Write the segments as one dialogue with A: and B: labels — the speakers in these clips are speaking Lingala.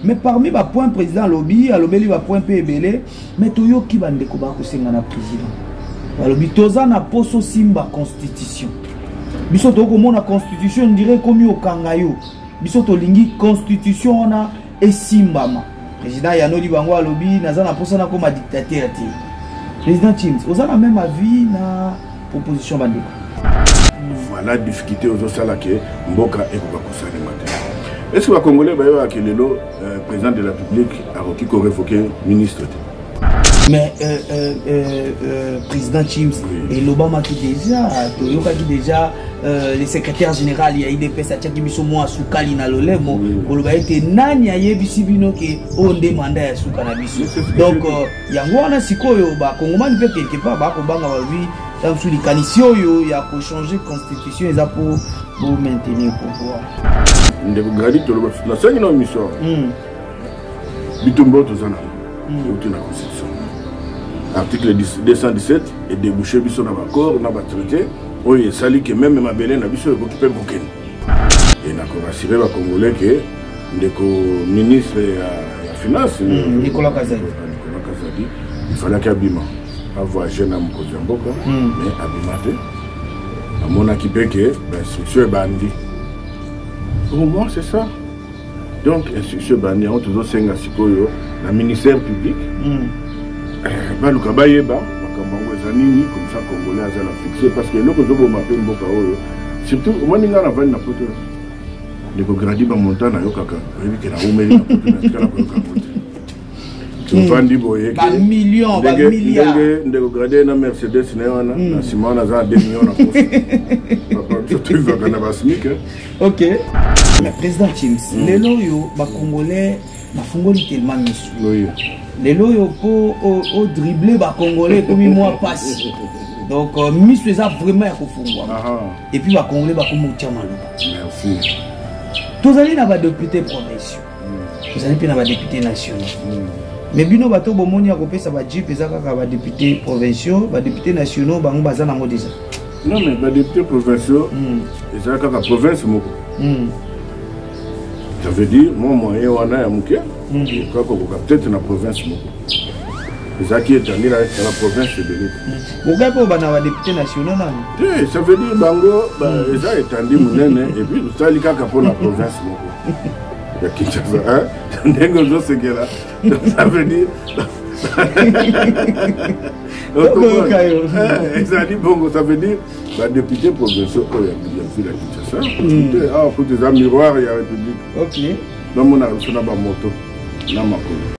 A: mais parmi les points président lobby alobeli ba point PBL mais toyo ki bande ko ba ko senga na président lobby toza na poso simba constitution biso to ko mona constitution on dirait comme yo kangayo biso to lingi constitution na esimbama président yanoli bango alobi naza na poso na ko ma dictateur ti président Chims ozana même avis na proposition bande
B: voilà difficulté aux autres là que mboka et ko ko sale matin. Est-ce que les Congolais vont que le président de la République a requis qu'on révoque ministre?
A: Mais président Chims et l'Obama qui déjà, Toyoka qui déjà, le secrétaire général il y a IDP Sacha qui biso mo asukali na lolemo, oloba ete nani ayebisi bino ke on demande ya suka na biso. Donc yango wana sikoyo ba Kongomani peut quelque part ba ko banga ba oui dans sous les canisio yo ya ko changer constitution eza pour maintenir le pouvoir.
B: Ndeko gradi to la cinq non mission bitumbo to zana na constitution article 217 et débouché biso na accord na ba traité oye sali que même mabele na biso ko kipe bokeni et na ko rassurer ba congolais que ndeko ministre ya finance
A: Nicolas Kazadi
B: il fallait qu'abima avoir jeune am ko jamboka mais abimate amona kipe que instruction bandi. Pour moi, c'est ça. Donc, institution bandi, on toujours senga sikoyo, la ministère public. Baluka bayeba, makambango ezanini, comme ça Congolais a la fixé parce que loko zobo m'appelle mboka oyo. Surtout, moi ninga na vali na poto. Ndeko gradi ba montana yo kaka, yebi ke na umeli na poto na skala ko kamote. Tu vandi boye.
A: Ba millions, ba milliards.
B: Ndeko gradi na Mercedes na wana, na Simona za 2 millions na poche.
A: Ok. Mais président Chims, les loyaux, les Congolais, ma fongoli tellement mis. Les loyaux pour dribbler les Congolais comme moi passe. Donc mis ça vraiment à fongwa. Et puis les Congolais va comme Tchamalo.
B: Merci.
A: Tous allez dans les députés provinciaux. Tous allez dans les députés nationaux. Mais bino bato bomoni a kopé ça va dire pesa kaka ba députés provinciaux, ba députés nationaux bango bazana ngo déjà.
B: Non mais les députés provinciaux, ils ont la province. Ça veut dire, moi, moyen, on a un mouké, peut-être dans la province. Ils ont qui est dans la province de l'île.
A: Pourquoi pas dans les députés nationaux?
B: Ça veut dire, Bango, ils ont étendu mon nez, et puis, vous savez, pour la province. Il y a quelque chose, hein? Ça veut dire. Ça veut dire les députés provinciaux, il y a vu la Kinshasa. Ah, faut des miroirs, il y a la République.
A: Ok.
B: Donc, on a reçu la moto. Là, ma colle.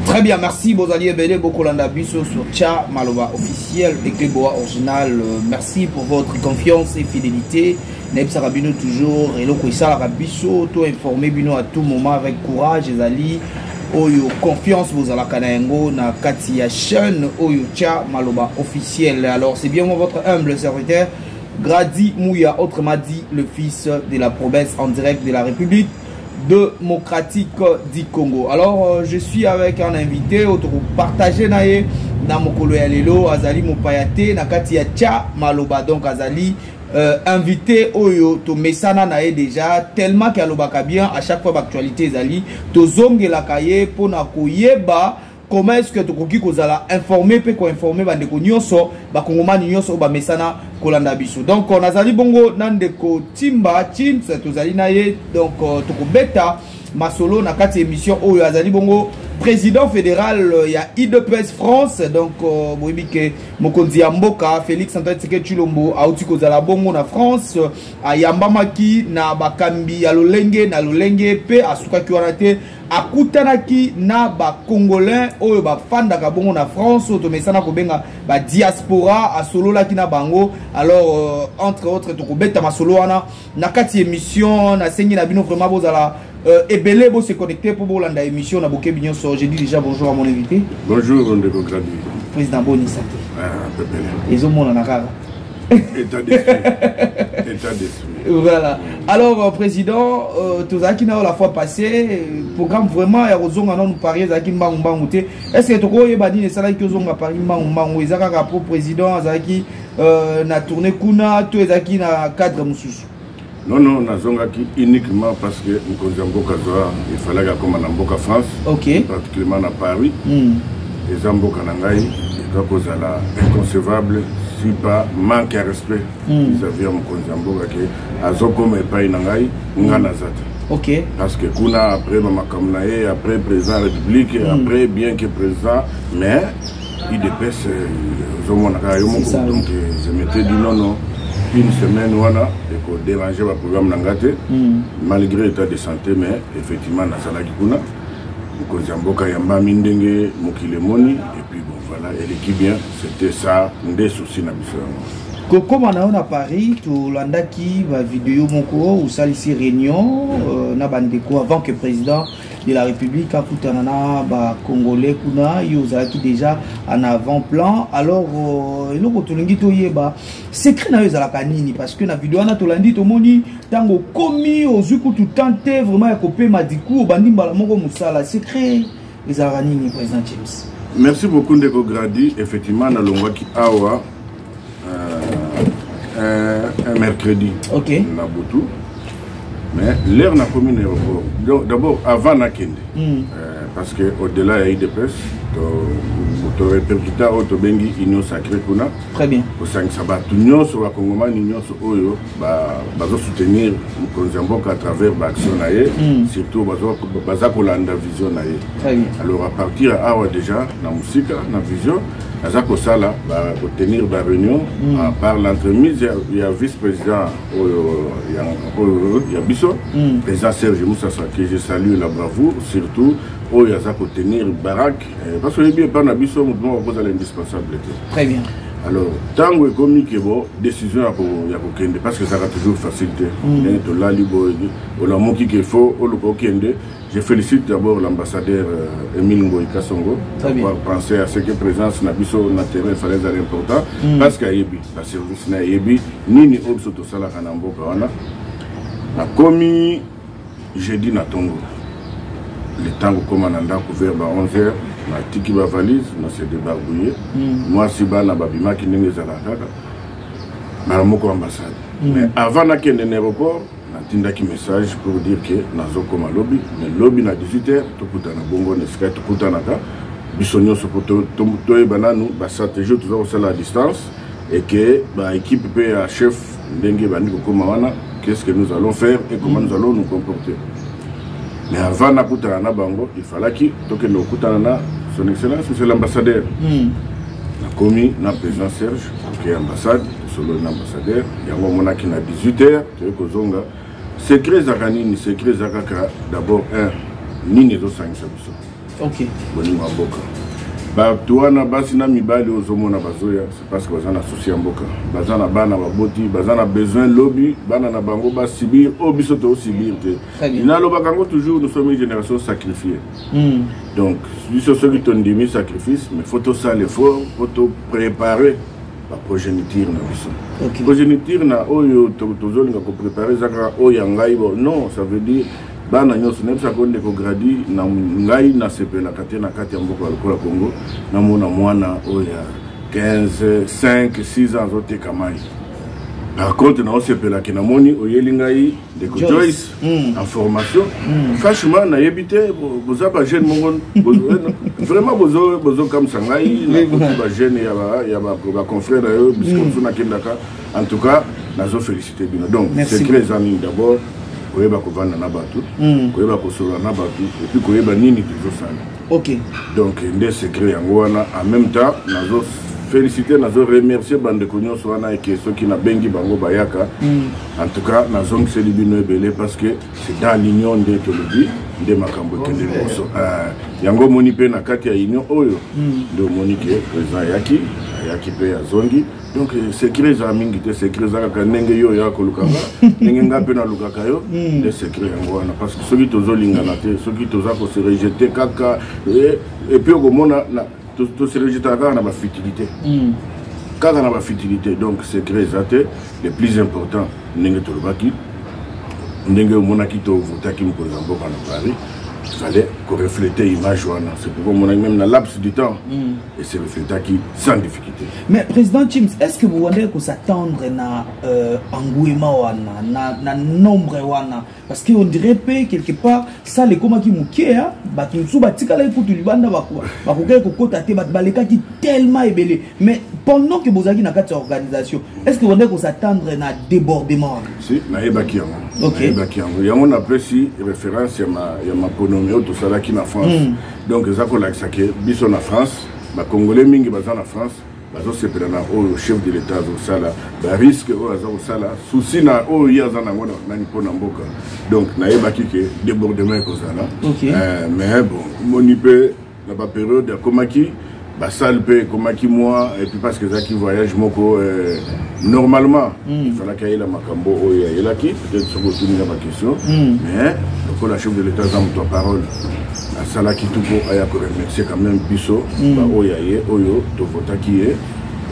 A: Très bien, merci Bozali Ebele, Bokolanda Bisso sur Tcha Maloba officiel et Kleboa original. Merci pour votre confiance et fidélité. Neb Sarabino toujours, et l'autre Issa Rabisso, tout informé Bino à tout moment avec courage, Ezali. Oyo confiance vous à la Kanaengo na Katia Chen Oyo Tcha Maloba officiel. Alors c'est bien moi votre humble serviteur Gradi Mouya, autrement dit le fils de la province en direct de la République démocratique du Congo. Alors je suis avec un invité autour partager nae na mokolo ya lelo Azali Mopayate na Katia Tcha Maloba, donc Azali invité oyo to mesana nae déjà tellement qu'alobaka bien à chaque fois d'actualité Azali to zonge la kaye pona koyeba comment est-ce que tokoki kozala informer pe ko informer bandeko nyonso ba kongomani nyonso ba mesana kolanda biso. Donc on azali bongo nandeko Timba Chims tozali naye, donc tokobeta masolo na kati émission oyo azali bongo président fédéral ya IDPS France. Donc boyebi ke mokonzi ya mboka Félix Antoine Tshisekedi Tshilombo auti kozala bongo na France ayambamaki na bakambi ya lolenge na lolenge pe asukaki wana te akutanaki na ba congolais oyo bafandaka bongo na France otomesana kobenga ba diaspora asololaki na bango. Alors entre autres tokobeta masolo wana na kati émission na sengi na bino vraiment bozala et Belé se connecter pour l'anda émission na Boké Bignon. J'ai dit déjà bonjour à mon invité.
B: Bonjour Ndeko Gradi.
A: Président Boni Sate.
B: Ah, Pépé.
A: Ils ont mon anakara.
B: État d'esprit.
A: Voilà. Alors, président, tout ça qui n'a la fois passé, programme vraiment, et aux nous parier, Zaki Mbangouté. Est-ce que tu as dit que ça a été à Paris, Mbangou, et Zaka pour président, Zaki, na tourné Kuna, tout Zaki na cadre Moussous?
B: Non, non, na Zongaki uniquement parce que Nkonzamboka Zoa, il fallait comme en Mboka France, particulièrement à Paris, et Zamboka Nangaï, et donc aux ala inconcevable. Pas manque de respect vis-à-vis de Nkonzamboka qui a comme pas nangai nganazata.
A: OK.
B: Parce que kuna après Mamakamnae, après président de la République, après bien que président, mais il dépasse donc je m'étais dit non une semaine voilà et qu'on dérangeait le programme Nangate malgré l'état de santé, mais effectivement Nazalaki kuna Nkonzamboka yamba mindenge mokilemoni et puis bon voilà, et l'équipe bien, c'était ça, des soucis na biso.
A: Comme on a à Paris, tout l'anda qui va vidéo mon cours ou ça ici réunion na bandeko avant que président de la République a poutanana ba congolais kuna yoza qui déjà en avant-plan. Alors il ko tolingi to yeba secret na yoza la kanini parce que na vidéo na to landi to moni tango komi ozuku tout tenter vraiment ya kopé madiku bandi mbala moko musala secret les aranini président James.
B: Merci beaucoup Ndeko Gradi. Effectivement, on a l'ongwaki awa un mercredi.
A: OK.
B: On a beaucoup. Mais l'air n'a pas mis l'aéroport. Donc d'abord, avant Nakende. Parce qu'au-delà, il y a eu des presses. Tu répercuté au Bengi, Union Sacrée Kuna.
A: Très bien.
B: Au 5 Sabat, Union sur la Congoman, Union sur Oyo, va soutenir Nkonzamboka à travers l'action, surtout Baza Kolanda Vision.
A: Très bien.
B: Alors à partir de Awa déjà, dans la musique, dans la vision, Azako Sala va tenir la réunion. Par l'entremise, il y a vice-président, il y a Bisso, président Serge Moussassa, que je salue la bravoure, surtout. Il y a tenir Barak, parce que les biens par Nabiso, nous avons l'indispensable.
A: Très bien.
B: Alors, tant que comme il y a décision à Kende, parce que ça va toujours faciliter. Je félicite d'abord l'ambassadeur Emile Ngoï Kassongo pour penser à ce que la présence Nabiso na terrain fallait être important. Parce qu'il y a la service na yebi, ni Obsoto Sala Kanamboka wana. Na komi jeudi na Tongo. Le temps que comme on a couvert à 11h, on a tiki ma valise, on s'est débarbouillé. Moi, si on a babima qui n'est pas là, on a ambassade. Mais avant d'aller à l'aéroport, on a un message pour dire que nous avons comme un lobby. Mais le lobby à 18h, tout le monde a bongo, tout le monde a bisogno soprattutto toi bananu basa toujours toujours à distance et que l'équipe peut à chef dengue bandiko comme wana qu'est-ce que nous allons faire et comment nous allons nous comporter. Mais avant na bango, il fallait que nous kutana son excellence monsieur l'ambassadeur. Na commis na président Serge qui est ambassade, solo l'ambassadeur, yango monaki na 18h, tu ko zonga. Secret zakanini, secret zakaka d'abord un nini zo sangisa biso.
A: OK.
B: Boni maboka. Ba tuana basi na mibali ozomona bazoya, c'est parce que bazana souci mboka. Bazana bana baboti, bazana besoin lobby, bana na bango ba subir, obiso to subir te. Ina lo bakango toujours nous sommes une génération sacrifiée. Donc, si ce qui t'ont dit sacrifice, mais faut tout ça l'effort, faut tout préparer la progéniture na biso. Progéniture na oyo tozoli nga ko préparer zaka oyangai bo. Non, ça veut dire bana nyonso nebisa konde ko gradi na ngai na sepela kate na kati ya mboka lokola Congo na mona mwana oya 15 5 6 ans zote kamai. Par contre na sepela ke na moni oyeli ngai de ko Joyce en formation. Franchement na yebite boza ba jeune mongon vraiment bozo comme ça ngai na ba jeune ya ba confrère yo bisco na kendaka. En tout cas nazo féliciter bino. Donc c'est très amis d'abord. Koyeba kovanda na batu, koyeba kosola na batu, et puis koyeba nini tozosala.
A: OK.
B: Donc nde secret yango wana en même temps nazo féliciter nazo remercier bande konyo so wana et ceux qui na bengi bango bayaka. En tout cas nazo ngiseli bino ebele parce que c'est dans l'union de tolobi de makambo kende boso. Yango moni pe na kati ya union oyo de moni ke président yaki pe ya zongi Donc secret za mingi te secret za ka ndenge yo ya ko lukanga ndenge ngape na lukaka yo les secrets ngwana parce que ceux qui tozo lingana te ceux qui toza ko se rejeter kaka et puis au mona to se rejeter kaka na ba futilité kaka na ba futilité donc secret za te le plus important ndenge to lubaki ndenge mona ki to votaki mpoza mboka na Paris. Il fallait qu'on reflète l'image. C'est pourquoi on a même dans laps du temps. Et c'est reflété qui sans difficulté.
A: Mais Président Chims, est-ce que vous voulez que s'attendre à engouement, à nombre? Parce qu'on dirait que quelque part, ça les comment qui mouquet, qui nous bâtit à l'écoute du banda, qui tellement ébélé. Mais pendant que vous avez une organisation, est-ce que vous voulez que s'attendre à débordement? Si,
B: il y a un apprécie référence à ma tout ça là qui en France. Donc ça qu'on a que bison en France, les Congolais mingi bazan en France, bazo se prendre au chef de l'État au sala, ba risque au sala, souci na au yaza na ngona na nipo na mboka. Donc na yebaki que débordement ko sala. Mais bon, monipe la période ya komaki ba salle pe komaki moi et puis parce que ça qui voyage moko normalement il fallait qu'il y ait la makambo o ya elaki peut-être sur votre ma question mais pour la chef de l'État dans ta parole à sala qui tout pour aya ko remercier quand même biso ba o ya ye oyo to vota qui est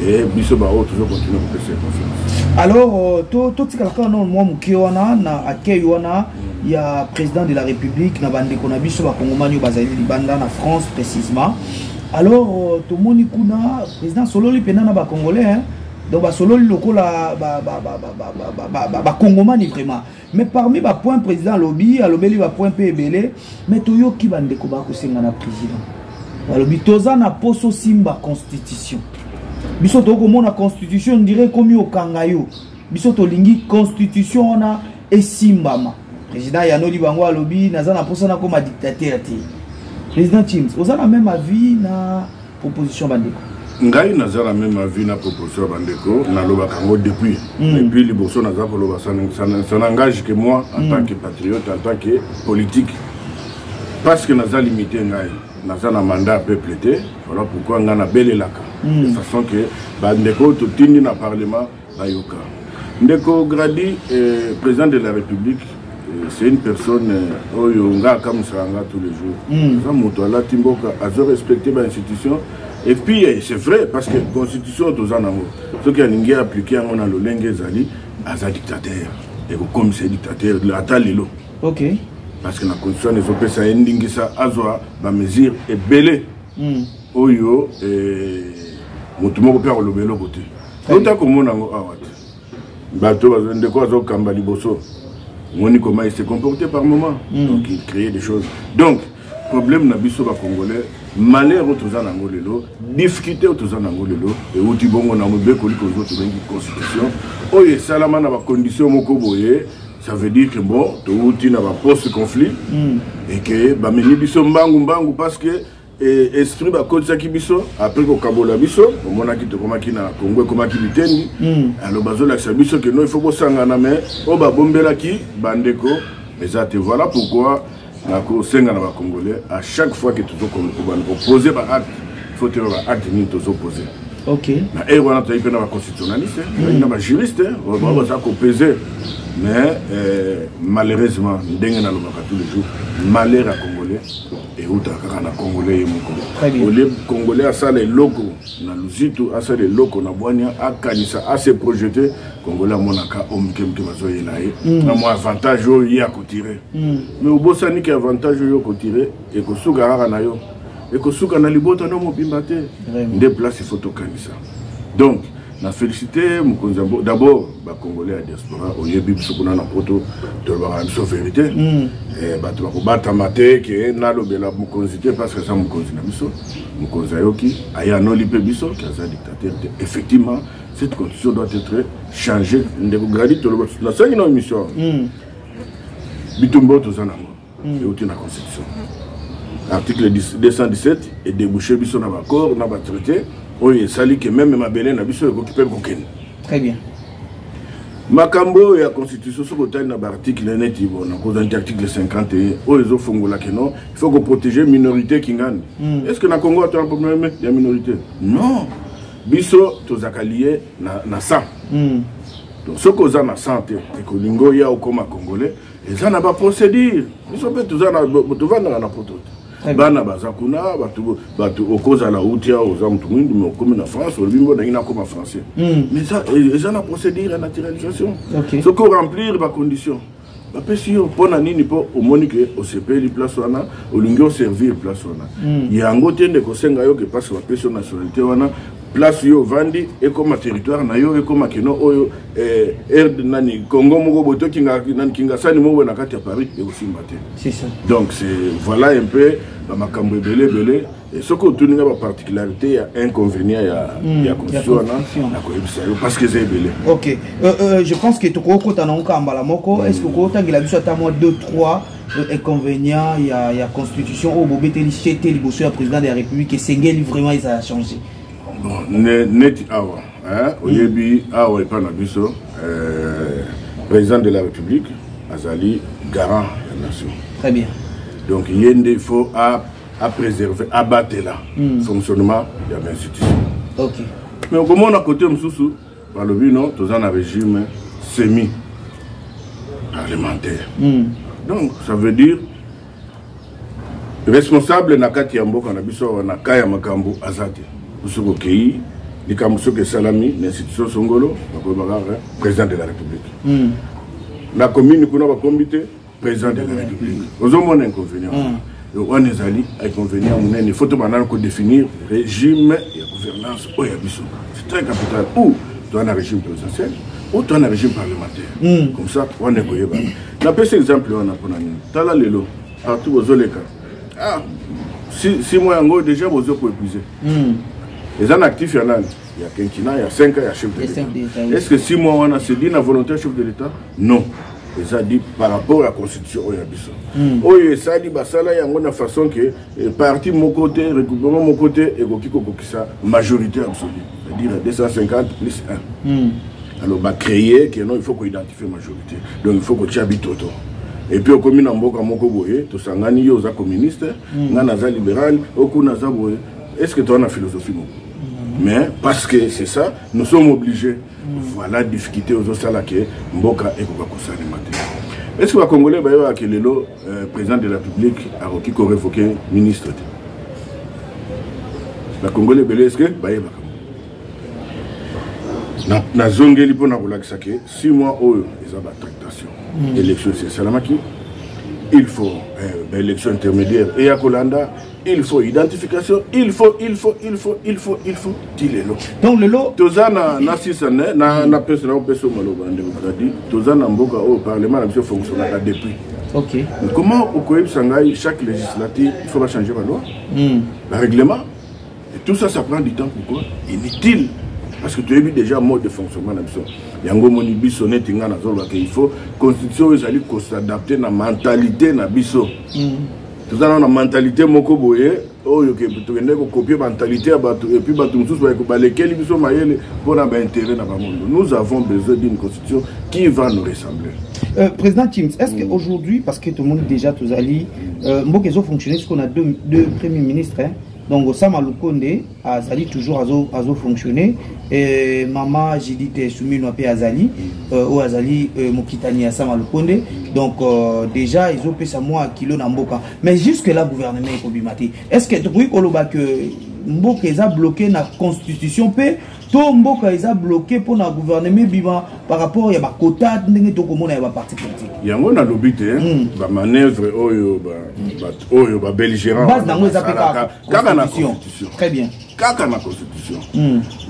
B: et biso ba o toujours continuer à faire confiance.
A: Alors to tikaka non moi mukiwana na accueil wana il y a président de la République na bande ko na biso ba kongomani bazali libanda na France précisément. Alors, tout le monde est président solo li pena na ba congolais donc ba solo li lokola ba congomani vraiment mais parmi ba point président lobby alobeli ba point PBL mais toyo ki bande ko ba ko senga na président lobby toza na poso simba constitution biso to ko mona constitution dirait comme au kangayo biso to lingi constitution na esimbama président yanoli bango lobby naza na poso na comme dictateur te. Président Chims, vous avez la même avis na proposition Bandeko?
B: Ngai naza la même avis na proposition Bandeko na loba kango depuis le bosso naza ko loba ça n'engage que moi en tant que patriote en tant que politique parce que naza limité ngai naza na mandat peuple te voilà pourquoi ngana belelaka de façon que Bandeko to tindi na parlement bayoka Ndeko Grady président de la République. C'est une personne comme ça tous les jours. Ça moto la timboka a respecté l'institution et puis c'est vrai parce que la constitution tous en amour. Ce qui a été appliqué à mon alolenge zali as un dictateur et comme c'est dictateur le atalilo. OK. Parce que la constitution ne peut pas endingi ça azwa ba mesure et belé. Oyo moto moko père le belo côté. Lota comme on ngo awat. Bato bazende ko azo kamba liboso. On comment il s'est comporté par moment. Donc il créait des choses. Donc, problème n'a biso ba congolais, malheur autour en angolelo, difficulté autour en angolelo, et où tu bon on a mobile que les autres ont une constitution. Oye, salama na ba condition moko boye, ça veut dire que bon, tu n'as pas post-conflit, et que ba meni biso mbangu parce que esprit ba kodza ki biso après ko kabola biso omona ki to komaki na Congo komaki bitendi alors bazola sa biso que non il faut bosanga na mais o ba bombela ki bandeko ezate voilà pourquoi na ko senga na ba congolais à chaque fois que tu to opposer ba acte il faut te ba acte ni to opposer. OK na et voilà tu as na ba constitutionnaliste na ba juriste on va ça ko peser mais malheureusement ndenge na lobaka tous les jours malheur à congolais et où na congolais et mon les congolais à ça les locaux na luzitu à ça les locaux na boania à kanisa à se projeter congolais monaka omkemke bazoyela na mo avantage yo ya ko tirer mais au bosani ki avantage yo ko tirer et ko suka na yo et ko suka na libota no mobimba te nde place il faut to kanisa donc na félicité Mukonzambo d'abord ba congolais à diaspora au yebi bisukuna na poto to ba biso vérité et ba to ba tamate ke na lobela mukonzité parce que ça mukonzi na biso mukonzayoki aya no lipe biso qui a dictateur effectivement cette constitution doit être changée ndeko gradi to la cinquième émission bitumbo to zanango et outi na constitution article 217 et débouché biso na accord na ba traité. Oui, sali que même ma belle na biso occupé koken.
A: Très bien.
B: Makambo ya constitution sur côté na article net bon na cause article 51 o ezo fongola que non, il faut que protéger minorité kingani. Est-ce que na Congo tu as un problème de minorité? Non. biso tozaka lié na sang. Donc ce que na santé et que lingo ya okoma congolais et ça n'a pas procédure. Biso pe tozana na poto. Bana bazakuna batu okoza la outia aux hommes tout le monde comme en France au bimbo na comme français. Mais ça n'a procédure à naturalisation. Ce qu'on remplir ba condition. Ba pesio pona nini po o monique au CP li place wana au lingo servir place wana. Ya ngote ndeko senga yo que passe ba pesio nationalité wana place yo vandi et comme territoire na yo et comme keno oyo nani Congo moko boto kinga sani mo na kati ya Paris et aussi matin. C'est ça. Donc c'est voilà un peu ma makambo belé et ce que tout n'a pas particularité il y a inconvénient il y a constitution parce que c'est belé. OK.
A: Je pense que toko kota na nkamba la moko est-ce que kota ngila biso ata moi 2 3 inconvénients il y a constitution au bobeteli chete liboso ya président de la République et sengeli vraiment il a changé.
B: Bon, net awa, hein, oyebi awa et pas nabiso, président de la République, Azali, garant de la nation.
A: Très bien.
B: Donc il y a un défaut à préserver, à battre là, fonctionnement de l'institution.
A: Ok.
B: Mais comment on a côté Msoussou, par le but non, tous un régime semi-parlementaire. Donc ça veut dire responsable nakati ya mboka na biso na kaya makambo azate. Usoko Kei, les Kamusoke Salami, l'institution Songolo, président de la République. La commune, nous avons comité, président de la République. Nous avons un inconvénient. On est allé à inconvénient, il faut définir le régime et la gouvernance au Yabiso. C'est très capital. Ou tu as un régime présidentiel, ou tu as un régime parlementaire. Comme ça, on est cohérent. On a pris cet exemple, on a pris Tala Lelo, partout aux Oleka. Ah, 6 mois en gros, déjà, vous avez épuisé. Les gens actifs, il y en a quinquina, il y a 5 ans, il y a chef de l'État. Est-ce que 6 mois, on a dit la volonté chef de l'État? Non. Et ça dit par rapport à la Constitution. Et ça dit, il y a une façon que parti mon côté, regroupement mon côté, et ça majorité absolue. C'est-à-dire 250 plus 1. Alors, créer, il faut qu'on identifie la majorité. Donc, il faut qu'on habite autour. Et puis, au commune en Boka Mokoboye, tout ça, on a communiste, on a libéral, on a boye. Est-ce que tu as une philosophie? Mais parce que c'est ça, nous sommes obligés. Voilà la difficulté aux autres que Mboka et Kokakosa. Est-ce que le Congolais, le président de la République a révoqué le ministre? Le Congolais, est-ce que na zongeli pour na 6 mois où ils ont la tractation. L'élection, c'est Salamaki. Il faut élection intermédiaire et à Kolanda. Il faut identification, il faut.
A: Donc le lot.
B: Tozana na sisane na personne personne maloba en démocratie. Tozana mboka au parlement la mission fonctionne depuis.
A: Ok.
B: Comment au Koïb Sangaï chaque législative il faut changer la loi, le règlement et tout ça ça prend du temps pourquoi inutile parce que tu as vu déjà mode de fonctionnement la mission. Yango moni biso netinga na zolo que il faut constitution ezali ko s'adapter na mentalité na biso. Tout ça, on a une mentalité moko boye, copier la mentalité et puis pour intérêt dans le monde. Nous avons besoin d'une constitution qui va nous ressembler.
A: Président Tims, est-ce qu'aujourd'hui, parce que tout le monde déjà tous allés, Mbokezo fonctionné, parce qu'on a deux premiers ministres, hein, donc Osama Lukonde Azali toujours azo fonctionné et Maman Jidite Soumino pe Azali ou Azali Mokitani Osama Lukonde donc déjà ils ont payé moi kilo na mboka mais jusque là gouvernement est kobimati est-ce que tu peux koloba que mboka est bloqué na constitution pe to mboka est bloqué pour na gouvernement bima par rapport ya ba quota ndenge to komona ya ba parti politique
B: yango na lobité ba manœuvre oyo ba belligérant
A: base nango ezapeka
B: kaka na constitution
A: très bien
B: kaka na constitution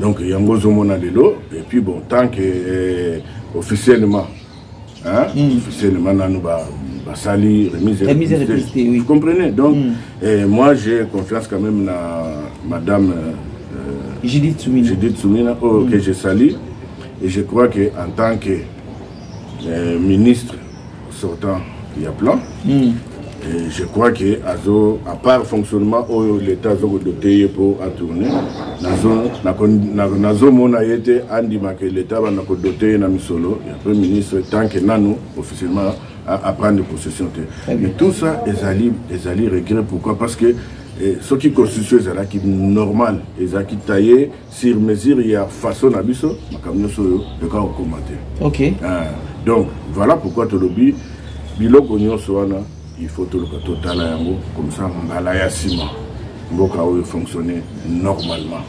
B: donc yango zomona lelo et puis bon tant que officiellement hein officiellement nanu ba sali remise et républicité oui vous comprenez donc moi j'ai confiance quand même na madame
A: Judith
B: Soumina que je salue et je crois que en tant que ministre sortant il y a plan et je crois que à part fonctionnement l'État a doté pour tourner nazo mona yete andima que l'État va doter na misolo et premier ministre tant que nanu officiellement à prendre possession mais tout ça ezali regret pourquoi parce que Et ce qui constitue c'est normal, c'est taillé sur mesure, il y a façon d'abisso, ma camion sur le cas commenter.
A: Ok.
B: Donc voilà pourquoi tu lobby, bilo cognon soana, il faut tout le total comme ça, malaya sima, mboka où fonctionner normalement.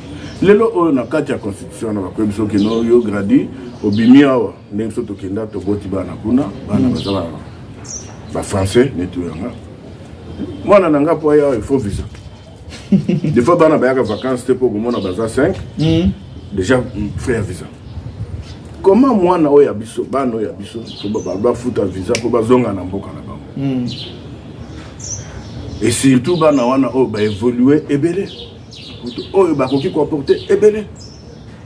B: Lelo on a quatre constitution na comme ça que no yo gradi obimiawa, nem so to kenda to boti bana kuna, bana bazala ba français netuyanga. Moi nanga po ya il faut visa. Des fois bana ba ya vacances c'était pour moi na baza 5. Déjà faire visa. Comment moi na oya biso bana oya biso ko ba futa visa ko bazonga na mboka na bango. Et surtout bana wana o ba évoluer ebele. Oyo ba koki ko porter ebele.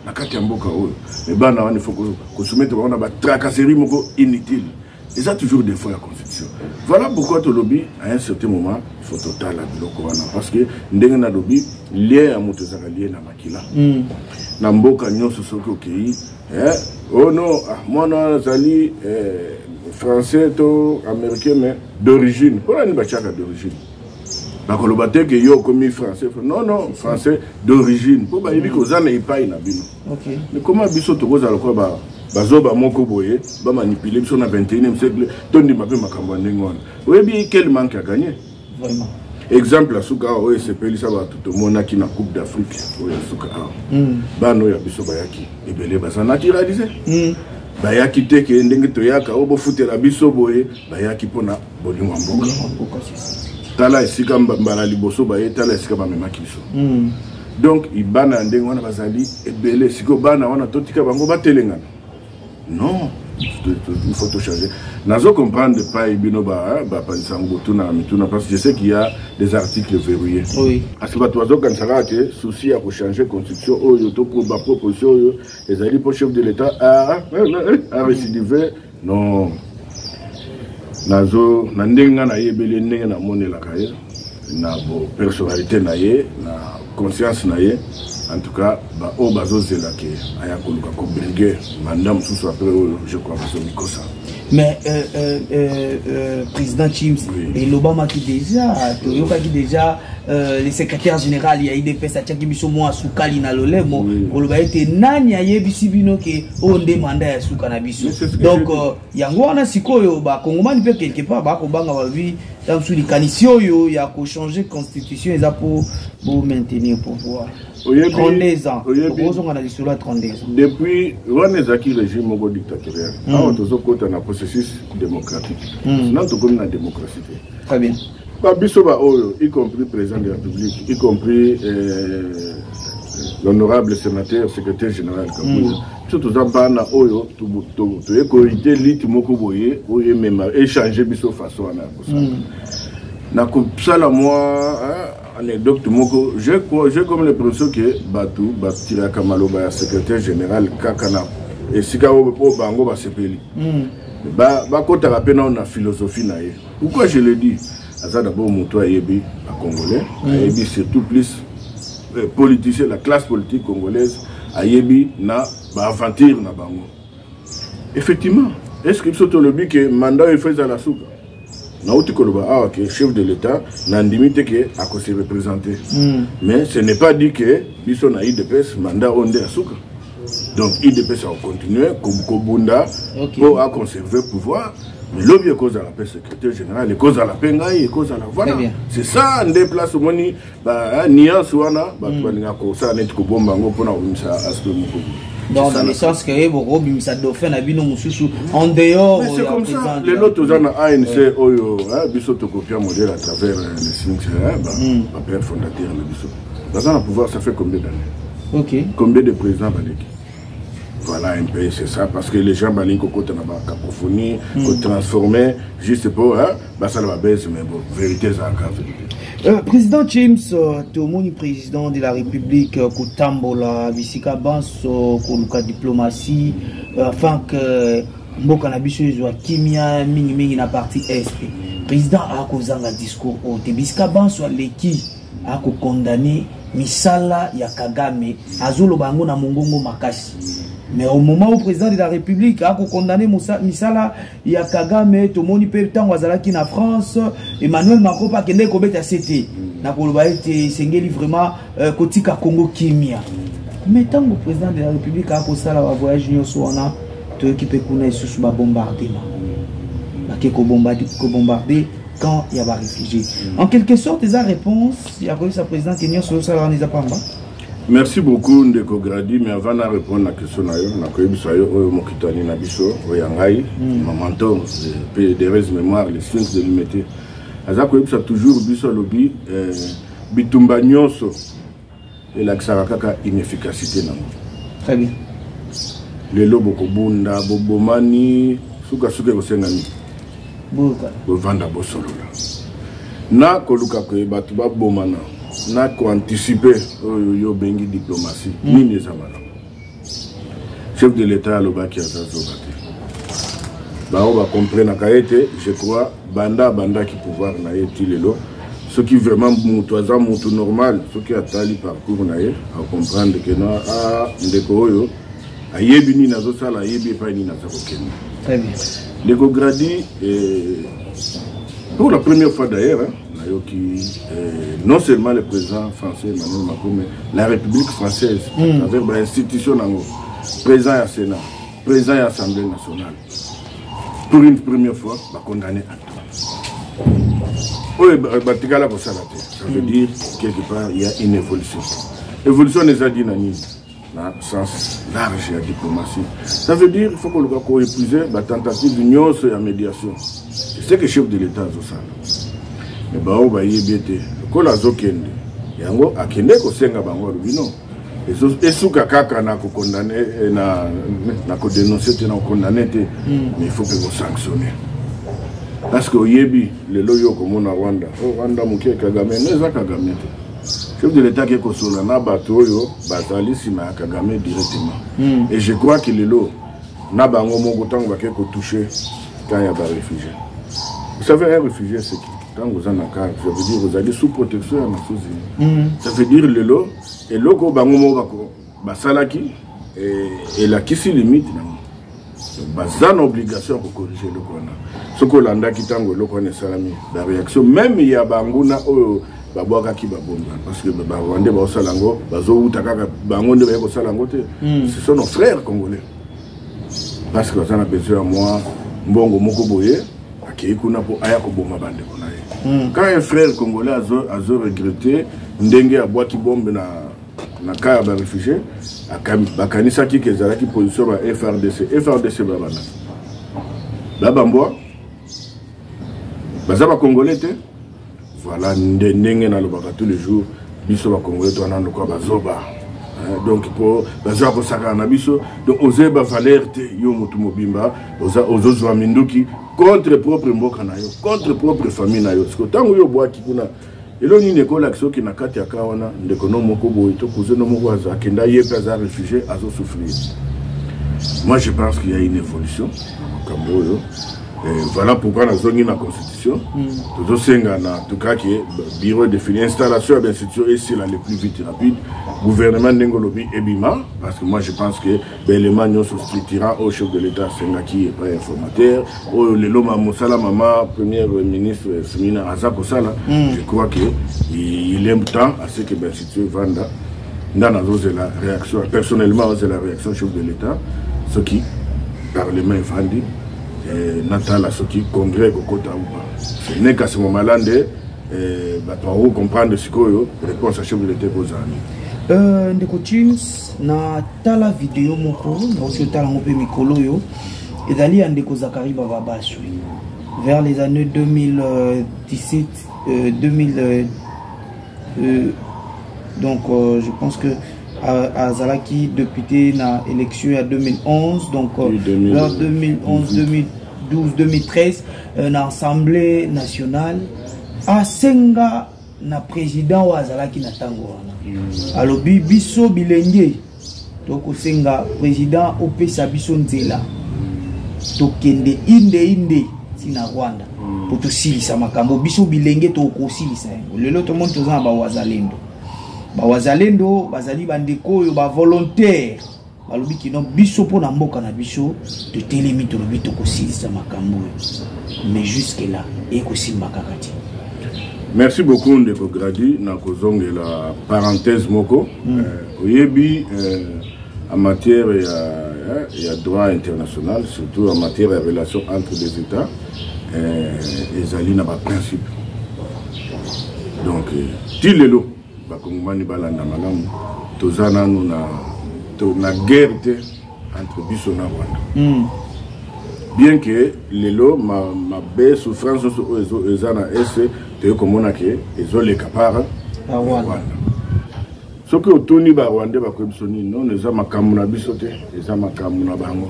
B: Na kati ya mboka oyo. Mais bana wana il faut ko soumettre on a ba tracasserie moko inutile. Et ça toujours des fois la constitution. Voilà pourquoi tu lobby à un certain moment il faut total la biloko wana parce que ndenge na lobby lien ya moto zaka lien na makila. Na mboka nyonso soki okei oh non moi na zali français to américain mais d'origine. Pour ni bachaka d'origine. Bakoloba te que yo comme français non français d'origine. Pour ba yebi ko zana ipai na bino. OK. Mais comment biso to koza lokwa ba bazoba moko boye ba manipuler biso na 21e siècle tondi mabe makambo ndengona. Oyebi quel manque à gagner.
A: Vraiment.
B: Exemple à Souka oye sepeli ça ba tout mona ki na Coupe d'Afrique oye Souka. Bano ya biso bayaki ebele ba naturaliser. Bayaki te ke ndenge to yaka obo futela biso boye bayaki pona bolingo mboka. Tala esika mbala liboso baye tala esika ba memaki biso. Donc ibana ndenge wana bazali ebele siko bana wana totika bango batelengana. Non, il faut tout changer. Nazo comprendre pas ibino ba pansango tuna mituna parce que je sais qu'il y a des articles verrouillés.
A: Oui.
B: Parce que toi quand ça va que souci à changer constitution oh yo to pour ba proposition yo les alliés pour chef de l'état a récidivé non. Nazo na ndenga na yebele ndenga na monela kaye na bo personnalité na ye na conscience na ye. En tout cas, au bazo zelake aya koluka ko briguer madame sous après je crois que Mikosa.
A: Mais président Chims et l'Obama qui déjà le secrétaire général il y a IDPS a tchaki biso mo asukali na lolemo koloba ete nani ayebisi bino ke o ndemanda ya suka na biso. Donc yango wana sikoyo ba kongomani pe quelque part ba ko banga ba vie dans sous les canisio yo ya ko changer constitution eza pour maintenir pouvoir. 32 ans.
B: Depuis Wanezaki régime dictatorial, on a un processus démocratique. Sinon, on a une démocratie.
A: Très bien.
B: Y compris le président de la République, y compris l'honorable sénateur, secrétaire général Kabouya. Surtout ça, bana oyo, tu es corrigé lit moko boye, oye même échanger biso façon na ko sala moi anecdote moko j'ai comme l'impression que Batou Batira Kamaloba ya secrétaire général kakana et sika o bango ba sepeli ba kota la pena na philosophie na ye. Pourquoi je le dis ça d'abord moto ayebi à congolais ayebi surtout plus politicien la classe politique congolaise ayebi na ba aventure na bango. Effectivement, est-ce que c'est le but que mandat il fait à la souka que chef de l'État n'a limité que à quoi se représenter. Mais ce n'est pas dit que Bisson a IDPS mandat onde à souka. Donc IDPS a continué comme Kobunda pour conserver le pouvoir. Mais l'objet cause à la paix secrétaire général, cause à la paix et cause à la voilà. C'est ça on déplace au moni nia suana ça net ko bomba ngo pona umisa aspect moko.
A: Dans le sens que ça dauphin a bino mususu en dehors.
B: Mais c'est comme ça. Les autres gens à ANC oyo biso to copia modèle à travers le Sphinx père fondateur le biso. Dans un pouvoir ça fait combien d'années? OK. Combien de présidents Baleki? Voilà un peu c'est ça parce que les gens Baleki côté na ba cacophonie, ko transformer juste pour ça va baisser mais bon vérité ça encore.
A: Président James Tomoni président de la République Kotambola Bisika Banso Koluka diplomatie afin que mboka na biso ezwa kimia mingi na partie est. Président a kozanga discours au Bisika Banso leki a ko condamner misala ya Kagame azolo bango na mongongo makasi. Mais au moment où le président de la République a condamné Misala, il y a Kagame, tout le monde peut tant qui en France, Emmanuel Macron pas qu'il est à CT. Na koloba été sengeli vraiment kotika Congo Kimia. Mais tant que le président de la République a posé la voyage nyoso wana to équipe kuna sous ba bombardement. Ba ke ko bombarder quand il y a des réfugiés. En quelque sorte, des réponses, il y a eu sa président Kenya sur le salaire des apparemment.
B: Merci beaucoup Ndeko Gradi, mais avant de répondre à la question, je vais Nabiso, Oyangai, ma mentor, des raisons mémoire, les sciences de l'humanité. Azako ça toujours biso lobby bitumba nyonso et la xarakaka inefficacité nango.
A: Très bien.
B: Le lobo ko bunda bobomani suka suka ko sengani.
A: Boka.
B: Bo vanda bo solo la. Na ko luka ko batu ba bomana. Na ko anticiper yo bengi diplomatie. Nini zamana. Chef de l'État lobaki azazo bate. Ba on va comprendre kaete, je crois banda qui pouvoir na yeti lelo. Ce qui vraiment mutuaza mutu normal, ce qui atali parcours na ye, à comprendre que na ndeko oyo ayebi ni nazo sala ayebi pa ni nazo kokeni.
A: Très bien.
B: Ndeko Gradi pour la première fois d'ailleurs, non seulement le président français Emmanuel Macron, mais la République française, avec l'institution, président à Sénat, président à l'Assemblée nationale, pour une première fois, va condamner à tout. Ça veut dire quelque part il y a une évolution. L'évolution des a dit dans le sens large de la diplomatie. Ça veut dire qu'il faut qu'on épuise la tentative d'union sur la médiation. C'est que le chef de l'État a fait. Mais on va y être. Quand la zokende, yango akende ko senga bango rubino. Et sous kaka na ko condamner na ko dénoncer te na condamner te, mais il faut que vous sanctionner. Parce que yebi le loyo comme on a Rwanda. Rwanda muke Kagame neza Kagame te. Chef de l'État qui est consola na bato yo bazali sima Kagame directement. Et je crois que le lo na bango mongo tango ba ko toucher quand il y a des réfugiés. Vous savez un réfugié c'est qui? Quand vous en avez, ça veut dire que vous allez sous protection à Nassouzi. Ça veut dire le lot, et le go bango bako, basalaki, et la qui s'y limite, bazan obligation pour corriger le corona. Ce que l'anda qui tango le corona salami, la réaction, même il y a banguna au baboaka qui babonga, parce que babande ba salango, bazo utakaka bangonde ba salango te, ce sont nos frères congolais. Parce que ça n'a besoin moi, mbongo moko boye. Quand un frère congolais a regretté ndenge a boaki bombe na cas de réfugiés, a kanisa ki kezalaki position ba FRDC babana. Babamboa bazaba congolais te. Voilà ndenge na lobaka tous les jours biso ba congolais to anando kwa bazoba. Donc pour bazaba ko saka na biso donc oser ba valeur te yo mutu mobimba ozo minduki contre propre mboka na yo, contre propre famille na yo. Parce que tant que yo bois qui kuna, elo ni neko l'action qui na kati akawana ndeko no moko boy to kuzo no moko aza kenda yepa za réfugié azo souffrir. Moi je pense qu'il y a une évolution comme yo. Voilà pourquoi la zone la constitution. Tout senga na tout cas qui bureau de fini installation bien sûr et c'est là le plus vite rapide. Gouvernement Ndengolobi et Bima, parce que moi je pense que l'élément nous souscrira au chef de l'État Senga qui est pas informateur, au Leloma Moussala Mama, premier ministre Semina Azako Sala, je crois qu'il aime tant à ce que ben si Vanda, dans la réaction, personnellement c'est la réaction chef de l'État, ce qui Parlement est vendu. Natala ce qui congrès au Kota ou pas. Ce n'est qu'à ce moment-là, on comprendre ce que réponse à chef de l'État aux amis.
A: Ndeko Tunes na tala vidéo moko na aussi tala ngope mikolo yo ezali ya Ndeko Zakari Bababashwi vers les années 2017 donc je pense que Azalaki député na élection à 2011 donc vers 2011 2012 2013 na Assemblée nationale à Senga na président wa Azalaki na tango wana alobi biso bilenge donc Senga président opesa biso nzela tokende inde sina Rwanda pour to silisa makambo biso bilenge to kosilisa lelo to monde tozana ba wazalendo bazali bandeko yo ba volontaire balobi kino biso po na mboka na biso de telemi to lobi to kosilisa makambo mais jusque là et kosimba kakati.
B: Merci beaucoup Ndeko Gradi na kozongela parenthèse moko oyebi en matière il y a droit international, surtout en matière de relations entre les États, les alliés n'ont pas de principe. Donc, si les lots, Bakongomani balanda malamu, tozana nous na guerre entre Biso na Rwanda. Bien que les lots ma baisse souffrance aux ezana ese te komona ke ezole kapara Rwanda. Ce que Tony Barwande va comme sonner, non, les hommes à Kamuna Bisote, les hommes à Kamuna Bango.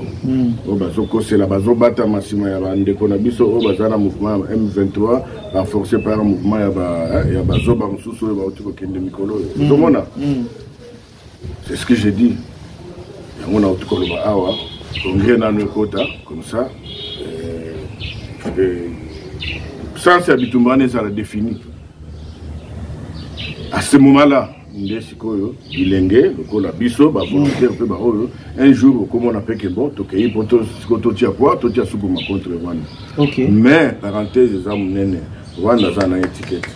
B: Au Bazoko, c'est la Bazobata Massima Yabande Konabiso, au Bazana mouvement M23, renforcé par un mouvement Yabazoba Moussou, Bautiko Kende Mikolo. C'est ce que j'ai dit. On a Otukolo Awa, Congrès dans le quota, comme ça. Sans s'habituer, ça l'a défini. À ce moment-là, bilenge lokola biso ba volontaire pe ba oyo un jour comme on appelle que bon to kei poto to tia quoi to tia sukuma contre Rwanda. OK. Mais parenthèse za munene Rwanda za na étiquette.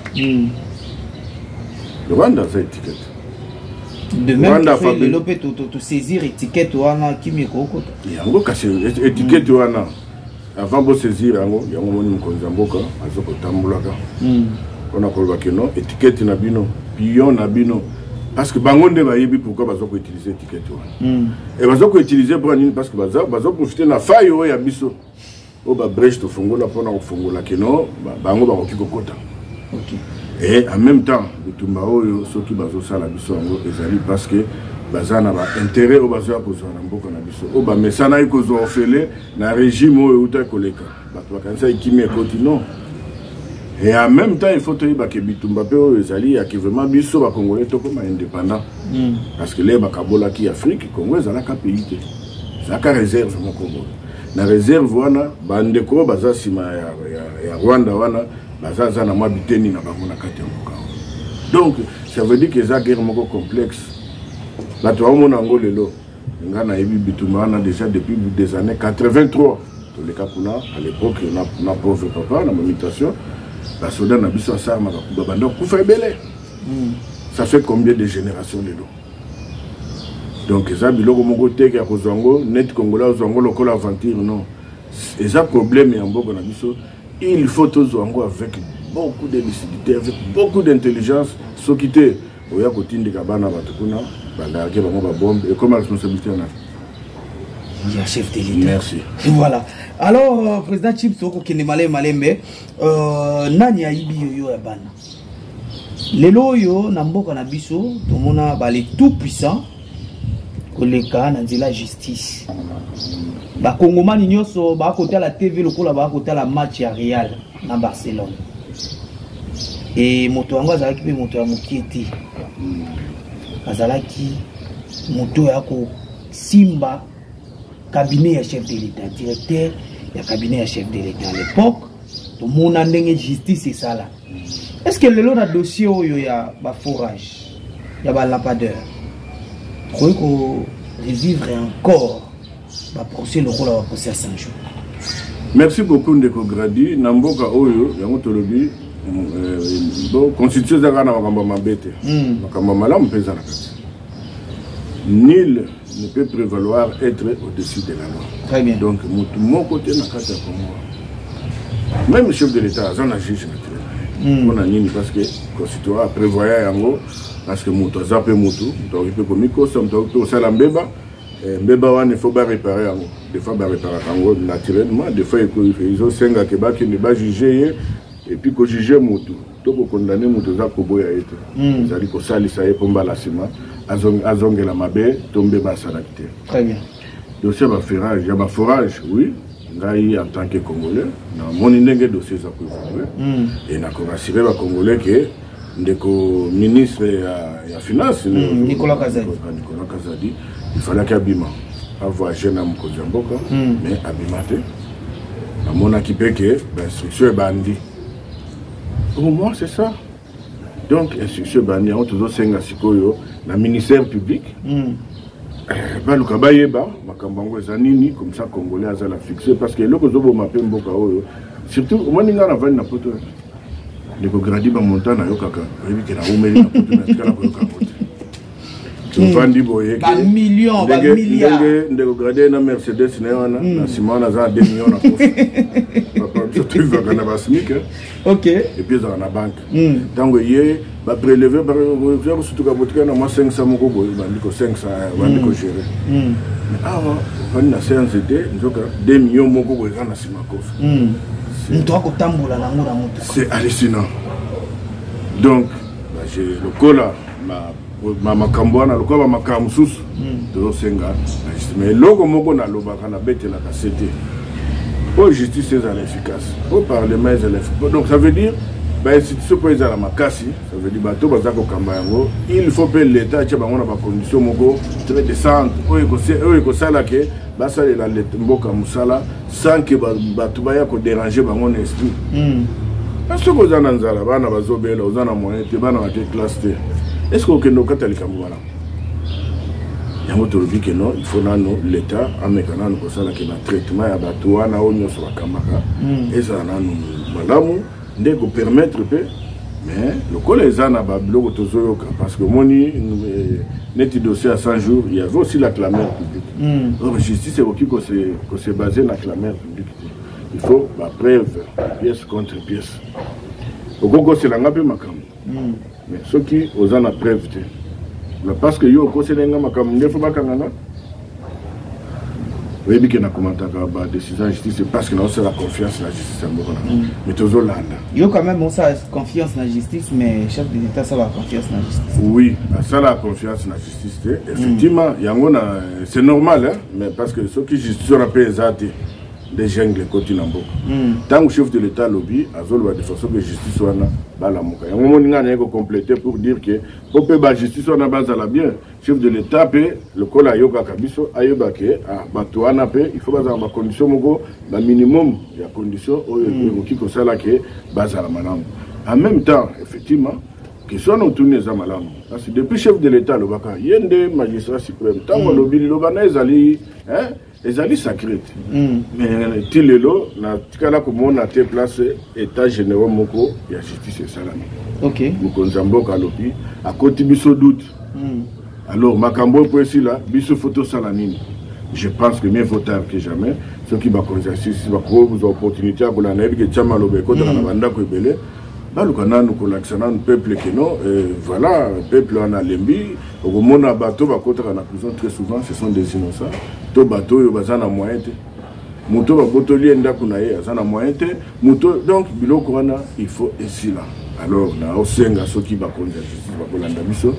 B: Rwanda za étiquette.
A: De même que fait développer to saisir étiquette wana kimiko ko.
B: Yango kasi étiquette wana avant de saisir yango moni mkonza mboka azoko tambulaka. On a kolba que non étiquette na bino pion na bino parce que bangonde ba yebi pourquoi bazo ko utiliser étiquette et bazo ko utiliser pour parce que bazo profiter na faille ya biso o ba brèche to fongola pona ko fongola que non bango ba ko kota. OK. Et en même temps bitumba oyo soki bazo sala biso ngo ezali parce que bazana ba intérêt o bazo akozwa na mboka na biso o ba mesana ikozo ofele na régime oyo uta koleka bato bakanisa ikimi ekoti non. Et en même temps, il faut te dire que Bitumba Peo Ezali a qui vraiment biso ba Congolais to comme indépendant. Parce que les bakabola qui Afrique, Congo ezala ka pays te. Ça ka réserve mon Congo. Na réserve wana bandeko baza sima ya Rwanda wana baza za na mabiteni na bango na kati ya mboka. Donc, ça veut dire que ça guerre moko complexe. Là tu vois ngo lelo. Ngana yebi Bitumba wana déjà depuis des années 83. Tous les cas à l'époque on a pauvre papa na mutation. La soda na biso sa ma ba bando ku fa belé. Ça fait combien de générations de l'eau? Donc ça biloko moko teke ya kozango net congolais zongo lokola aventure non. Et ça problème en mboka na biso, il faut tozango avec beaucoup de lucidité, avec beaucoup d'intelligence, sokité oya kotinde kabana batukuna banda ke bango ba bombe et comme responsabilité na.
A: Il y a chef de l'État.
B: Merci.
A: Voilà. Alors, président Chips, Malembe, nani aibi yo ya bana. Lelo yo na mboka na biso, tomona bale tout puissant koleka na nzela justice. Ba Kongomani nyoso ba côté la TV lokola ba côté la match ya Real na Barcelone. Et moto yango azalaki pe moto ya mokieti. Azalaki moto ya ko simba cabinet à chef de l'État, directeur du cabinet à chef de l'État à l'époque, tout le monde a une justice et ça là. Est-ce que le lot de dossier où il y a un forage, il y a un lapadeur, il faut revivre encore le procès, le rôle de procès à 100 jours.
B: Merci beaucoup Ndeko Gradi. Namboka Oyo, Yamotolobi, constitution de la Mambete, Makamamala, Mpeza Nakati. Nul ne peut prévaloir être au-dessus de la loi.
A: Très bien.
B: Donc, mon côté, même le chef de l'État, j'en ai juge naturel. On a mis parce que le constituant prévoyait en gros, parce que mon toit peut moutou, donc il peut comme il ça me mbeba, mbeba il faut pas réparer en gros. Des fois, il réparer en gros naturellement, des fois ils ont 5 à Québec qui ne va juger et puis qu'on juge moutou. Donc on condamne moutou ça pour boire été. C'est-à-dire que ça, ça est pour balasima. Azonge la mabe tombe ba salakité.
A: Très bien.
B: Dossier ba forage, il y a ba forage, oui. Ngai en tant que Congolais, na moni ndenge dossier za ko et na ko rassurer ba Congolais que ndeko ministre ya finance
A: Nicolas Kazadi.
B: Nicolas Kazadi, il fallait qu'abima avoir jeune homme ko jamboka mais abima te. Na mona ki peke ba instruction bandi. Pour moi c'est ça. Donc, instruction bani, on toujours senga sikoyo, le ministère public, baluka bayeba makambo eza nini comme ça congolais aza la fixé parce que eloko ozoboma mpe mboka oyo surtout omoni nga na vandi na poto ndeko gradi bamonta na yo kaka oyebi ke na umeli na poto na tikala koyoka kote tofandi boye ndenge ndeko gradi na Mercedes na wana na nsima wana aza na 2 millions na kofi papa biso toyivaka na basmike et puis ezaka na banke ntango ye prélevé par surtout ka botika na moi 500 moko boye bandi ko 500 bandi ko gérer mais awa bandi na CNCD nzoka 2 millions moko boye na sima kofi c'est hallucinant donc j'ai le cola ma makambwana le cola makamususu to senga mais logo moko na lobaka na betela ka c'était pour justice est efficace au parlement est efficace donc ça veut dire bah si tu peux aller à la makasi ça veut dire bateau bazako kambango il faut que l'état tient bango na ba condition moko très décente oyo sala ke basa la mboka musala sans que bato baya ko déranger bango na esprit parce que ozana nzala bana bazobela ozana moyen te bana ba classe te est-ce que okendo katalika mbala yango tolobi ke non il faut nano l'état amekana no kosala ke na traitement ya bato wana onyo so bakamaka eza nano malamu ndeko permettre pe mais le collège na ba biloko tozoyoka parce que moni net dossier à 100 jours il y avait aussi la clameur publique donc justice est qui que se baser na clameur publique il faut ba preuve pièce contre pièce okoko c'est la ngape makambo mais ceux qui osana preuve te parce que yo ko c'est nga makambo ndefo bakangana oui, bien qu'on a commenté la décision de la justice, parce que nous avons la confiance dans la justice. Mais tout le monde.
A: Il y a quand même confiance dans la justice, mais chef de l'État, ça a confiance dans la justice.
B: Oui, ça a confiance dans la justice. Effectivement, c'est normal, hein, mais parce que ceux qui justice ont appelé des jeunes de côté Nambo. Tant que le chef de l'État lobby, a de façon que la justice soit là. Il y a un moment où complété pour dire que pour que la justice soit base à la bien, le chef de l'État peut le col à yoga kabiso ayoba ke batuana peut il faut base à ma condition mogo la minimum il y a condition qui comme ça là que base à la madame. En même temps, effectivement, que soit nous tourner les amalam. Parce que depuis chef de l'État le baka, il y a des magistrats suprêmes. Tant que lobby le bana ezali ezali sacré. Mais tilelo na tikala comme on a été placé état général moko ya justice salami.
A: OK.
B: Nous konzambo ka lobby à côté biso doute. Alors makambo pour ici là, biso photo salanini. Je pense que mieux vaut tard que jamais. Ceux qui va conserver va trouver opportunité pour la nègre que chama lobe ko na banda ko belé. Bah, le canal nous connecte le peuple qui non, voilà, le peuple en a lembi. Au moment où bateau va côté en prison très souvent, ce sont des innocents. Tout bateau il va en moyen. Moto va botolier ndakunaye, ça na moyen. Moto donc bilo corona, il faut ici là. Alors na osenga ceux qui va conduire justice va kolanda biso.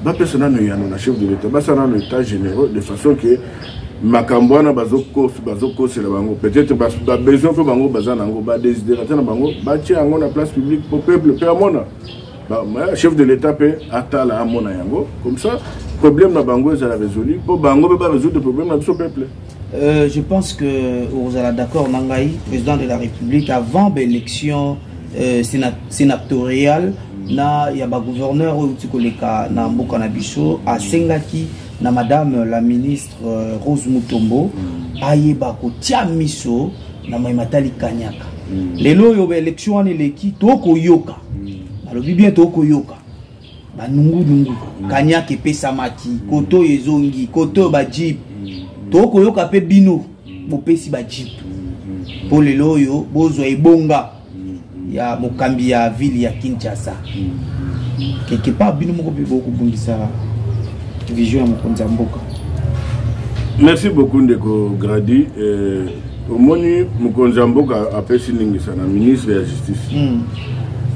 B: Ba personnel no yana na chef de l'État, ba ça na l'état général de façon que makambwana bazoko c'est la bango peut-être ba besoin pour bango bazana ngo ba désider na bango ba tia ngo na place publique pour peuple pe amona ba chef de l'État pe atala amona yango comme ça problème na bango ça la résolu pour bango ba résoudre le problème na so peuple.
A: Je pense que vous êtes d'accord Nangai président de la République avant l'élection sénatoriale na ya ba gouverneur ou tikoleka na mboka na biso a sengaki na madame la ministre Rose Mutombo ayeba ko tia miso na Matali Kanyaka lelo yo ba élection ni leki toko yoka alobi bien toko yoka ba nungu Kanyaka pesa maki koto ezongi koto ba jeep toko yoka pe bino bo pesi ba jeep pour lelo yo bozo ebonga ya mokambi ya ville ya Kinshasa quelque part bino moko be beaucoup bungisa vision ya mokonzi mboka.
B: Merci beaucoup Ndeko Gradi. Omoni mokonzi mboka apesi ningisa na ministre ya justice.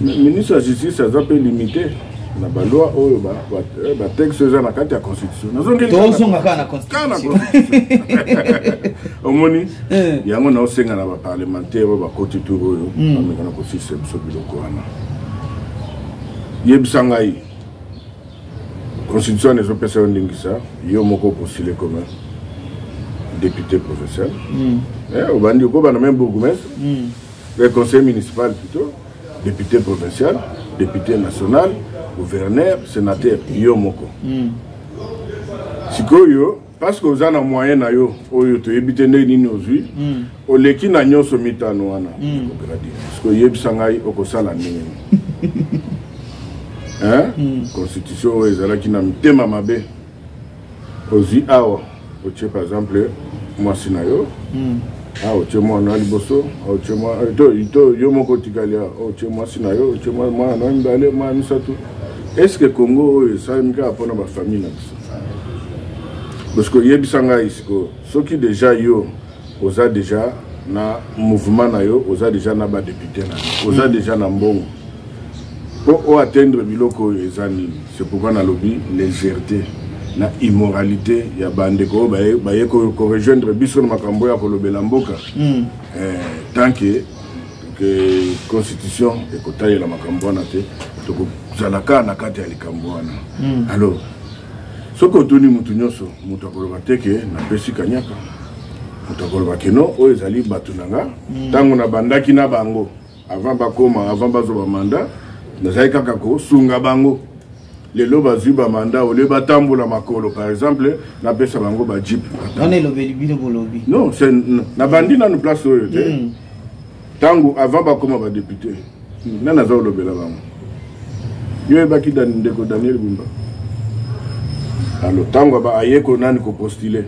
B: Ministre ya justice a zape limité na ba loi oyo ba texte za na kati ya constitution.
A: Tozonga kana constitution.
B: Omoni yango na osenga na ba parlementaire ba koti tout oyo amekana ko système so biloko wana. Yebsangai Constitution des opérations d'Ingisa, il y a un postulé comme député professionnel. Au Bandi, on a même bourgmestre, le conseil municipal plutôt, député provincial, député national, gouverneur, sénateur, Yomoko. sikoyo parce que oza na moyen na yo oyo to yebite nde nini ozwi oleki na nyonso mitano wana parce que yebisa ngai okosala nini constitution oyo ezalaki na mitema mabe ozwi awa otie par exemple mwasi na yo otie mwana liboso otie to yo moko tikali otie mwasi na yo otie mwana na mibale mwana misato est-ce que Congo oyo esalemi kaka mpona bafamille na biso parce que yebisa ngai siko soki déjà yo oza déjà na mouvement na yo oza déjà na badepute na yo oza déjà na mbongo pour atteindre biloko oyo eza nini c'est pourquoi nalobi légèreté na immoralité ya bandeko baye korejoindre biso na makambo ya kolobela mboka tant que constitution ekotalela makambo wana te tokozalaka na kati ya likambo wana alors soki otuni mutu nyonso mutu akoloba te ke napesi kanyaka mutu akoloba keno oyo ezali bato na nga ntango na bandaki na bango avant bakoma avant bazoba manda nazali kaka kosunga bango lelo bazwi bamanda ole batambola makolo par exemple napesa bango bajip non na bandi nanu place oyo te ntango avant bakoma badepute nani aza olobela bango yo ebaki ndeko Daniel Bumba alors ntango ayeko nani kopostule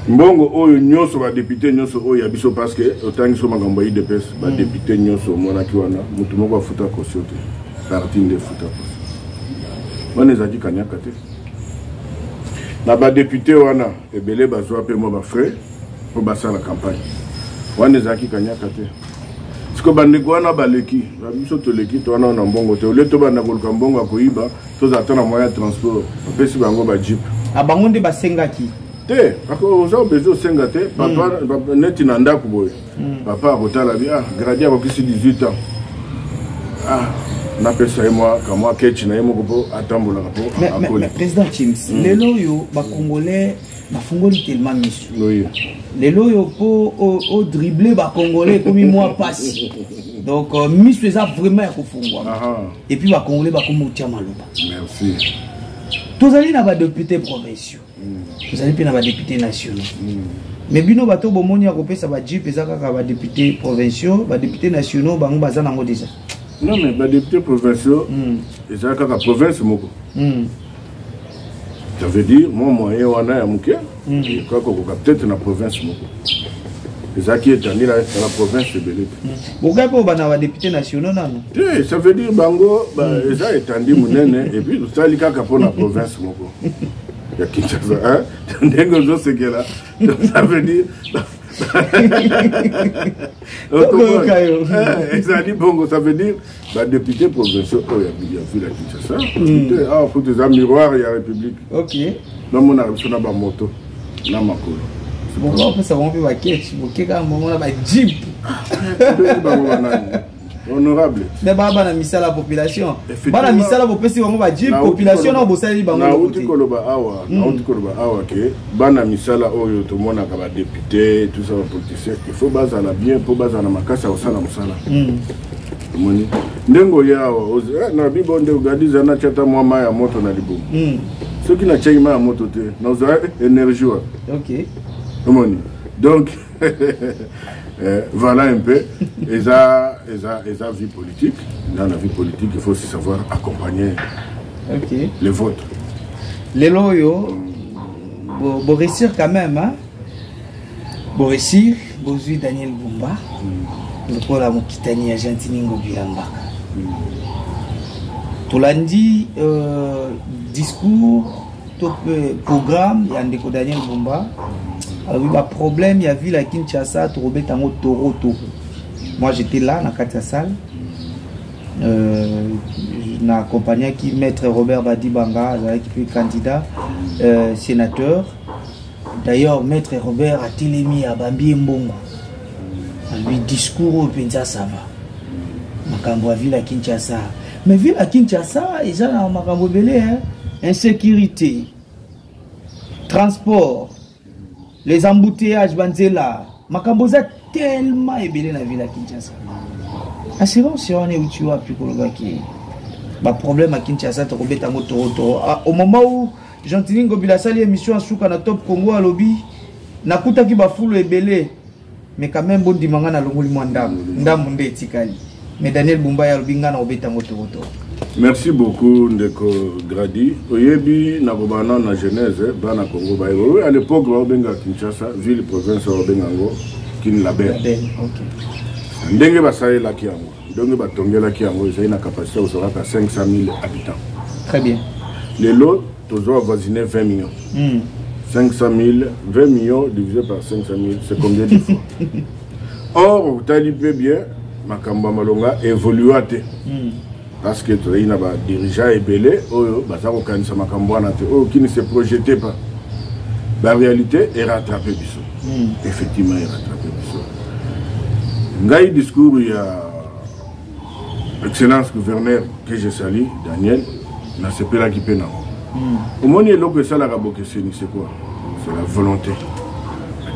B: mbongo oyo nyonso badepute nyonso oyo ya biso parce que otangiso makambo ya IDPS badepute nyonso omonaki wana mutu moko afuta kosio te parti nde futa kosio wana ezalaki kanyaka te na badepute wana ebele bazwa mpe mwa bafrais mpo basala campagne wana ezalaki kanyaka te siko bandeko wana baleki biso toleki to wana na mbongo te ole to banda koluka mbongo ya koyiba tozala ta na moyen ya transport bapesi bango bajip
A: bango nde basengaki
B: te oza obezi osenga te papa neti na ndako boye papa akotala bi gradi akokisi 18 ans napesa ye mwa kamwa kechi na ye moko mpo atambolaka mpo akoli
A: président Chims lelo oyo bacongolais bafungoli tellement misu lelo oyo mpo odrible bacongolais ekomi mwa pasi donc misu eza vraiment ya kofungwa et puis bacongolais bakomi kotia maloba
B: merci
A: tozali na badepute provinciaux tozali mpe na badepute nationaux mais bino bato bomoni ya kopesa bajip eza kaka badepute provinciaux badepute nationaux bango baza nango déjà
B: non mais badepute provinciaux eza kaka province moko ça veut dire mon moyen wana ya moke kakokoka peut-être na province moko ezaki etandi na province ebele
A: bokai mpo bana badepute nationaux nano
B: te ça veut dire bango eza etandi monene et puis tosali kaka mpo na province moko ya Kinshasa ndenge ozosekela ça veut dire ezali bongo ça veut dire badepute provinciaux oyo ya ville ya Kinshasa faut des miroir ya république nomona biso na bamoto na makolo
A: bopesa bango mpe bakechi bokeka mbongo na bajip
B: bango banani honorable
A: mais bana misala la population bana misala bopesi bango bajip population na bosaleli bango
B: nauti koloba awa ke bana misala oyo tomonaka badepute tout ça bapoliticien il faut bazala bien mpo bazala makasi ya kosala mosala omoni ndenge oya awa na bibo nde ogadiza na tiata mwa mai ya moto na libumu soki natiaki mai ya moto te nazwa énergie wa omoni donc voilà un peu eza vie politique. Dans la vie politique, il faut aussi savoir accompagner les votes.
A: Les loyaux, vous réussir quand même, hein? Vous réussir, vous avez Daniel Bumba, le pôle à Mokitani, Argentine, Bilamba. Tout lundi, discours, programme, il y a un Daniel Bumba. Alors, il y a un problème, il y a vu la Kinshasa, Toro. Moi, j'étais là, dans la salle. J'ai accompagné qui maître Robert Badibanga, qui est candidat, sénateur. D'ailleurs, maître Robert a télémis à Bambi Mbongo. Lui, discours au Penza, ça va. Makambo a vu la Kinshasa. Mais vu la Kinshasa, ils ont un makambo belé, insécurité, transport. Les embouteillages, Banzela, Makamboza tellement ébélé la ville à Kinshasa. C'est bon si on est où tu as pu le problème à Kinshasa, au moment où Gentili Ngobila sali émission à Souka na Top Congo à lobby nakuta ki bafulu ebele mais quand même bon dimanga na longoli mwandam ndambu nde etikali mais Daniel Bumba ya lobby ngana obeta ngoto.
B: Merci beaucoup Ndeko Gradi. Oyebi na kobana na Genèse bana Congo ba oui à l'époque ba benga Kinshasa ville province ba benga ngo kin label. OK. Ndenge ba sale la kiango. Ndenge ba tongela kiango ils ont une capacité aux aura 500 000 habitants. Très bien. Les lots toujours avoisiné 20 millions. 500 000, 20 millions divisé par 500 000, c'est combien de fois? Or, vous avez dit bien, Makamba Malonga évolue à te. Parce que tu as un dirigeant ébélé, qui ne se projetait pas. La réalité est rattrapée. Effectivement, est rattrapée. Dans le discours, il y a l'excellence gouverneur que je salue, Daniel, n'a pas là qui peut. Au moins, il y a que ça, c'est quoi? C'est la volonté,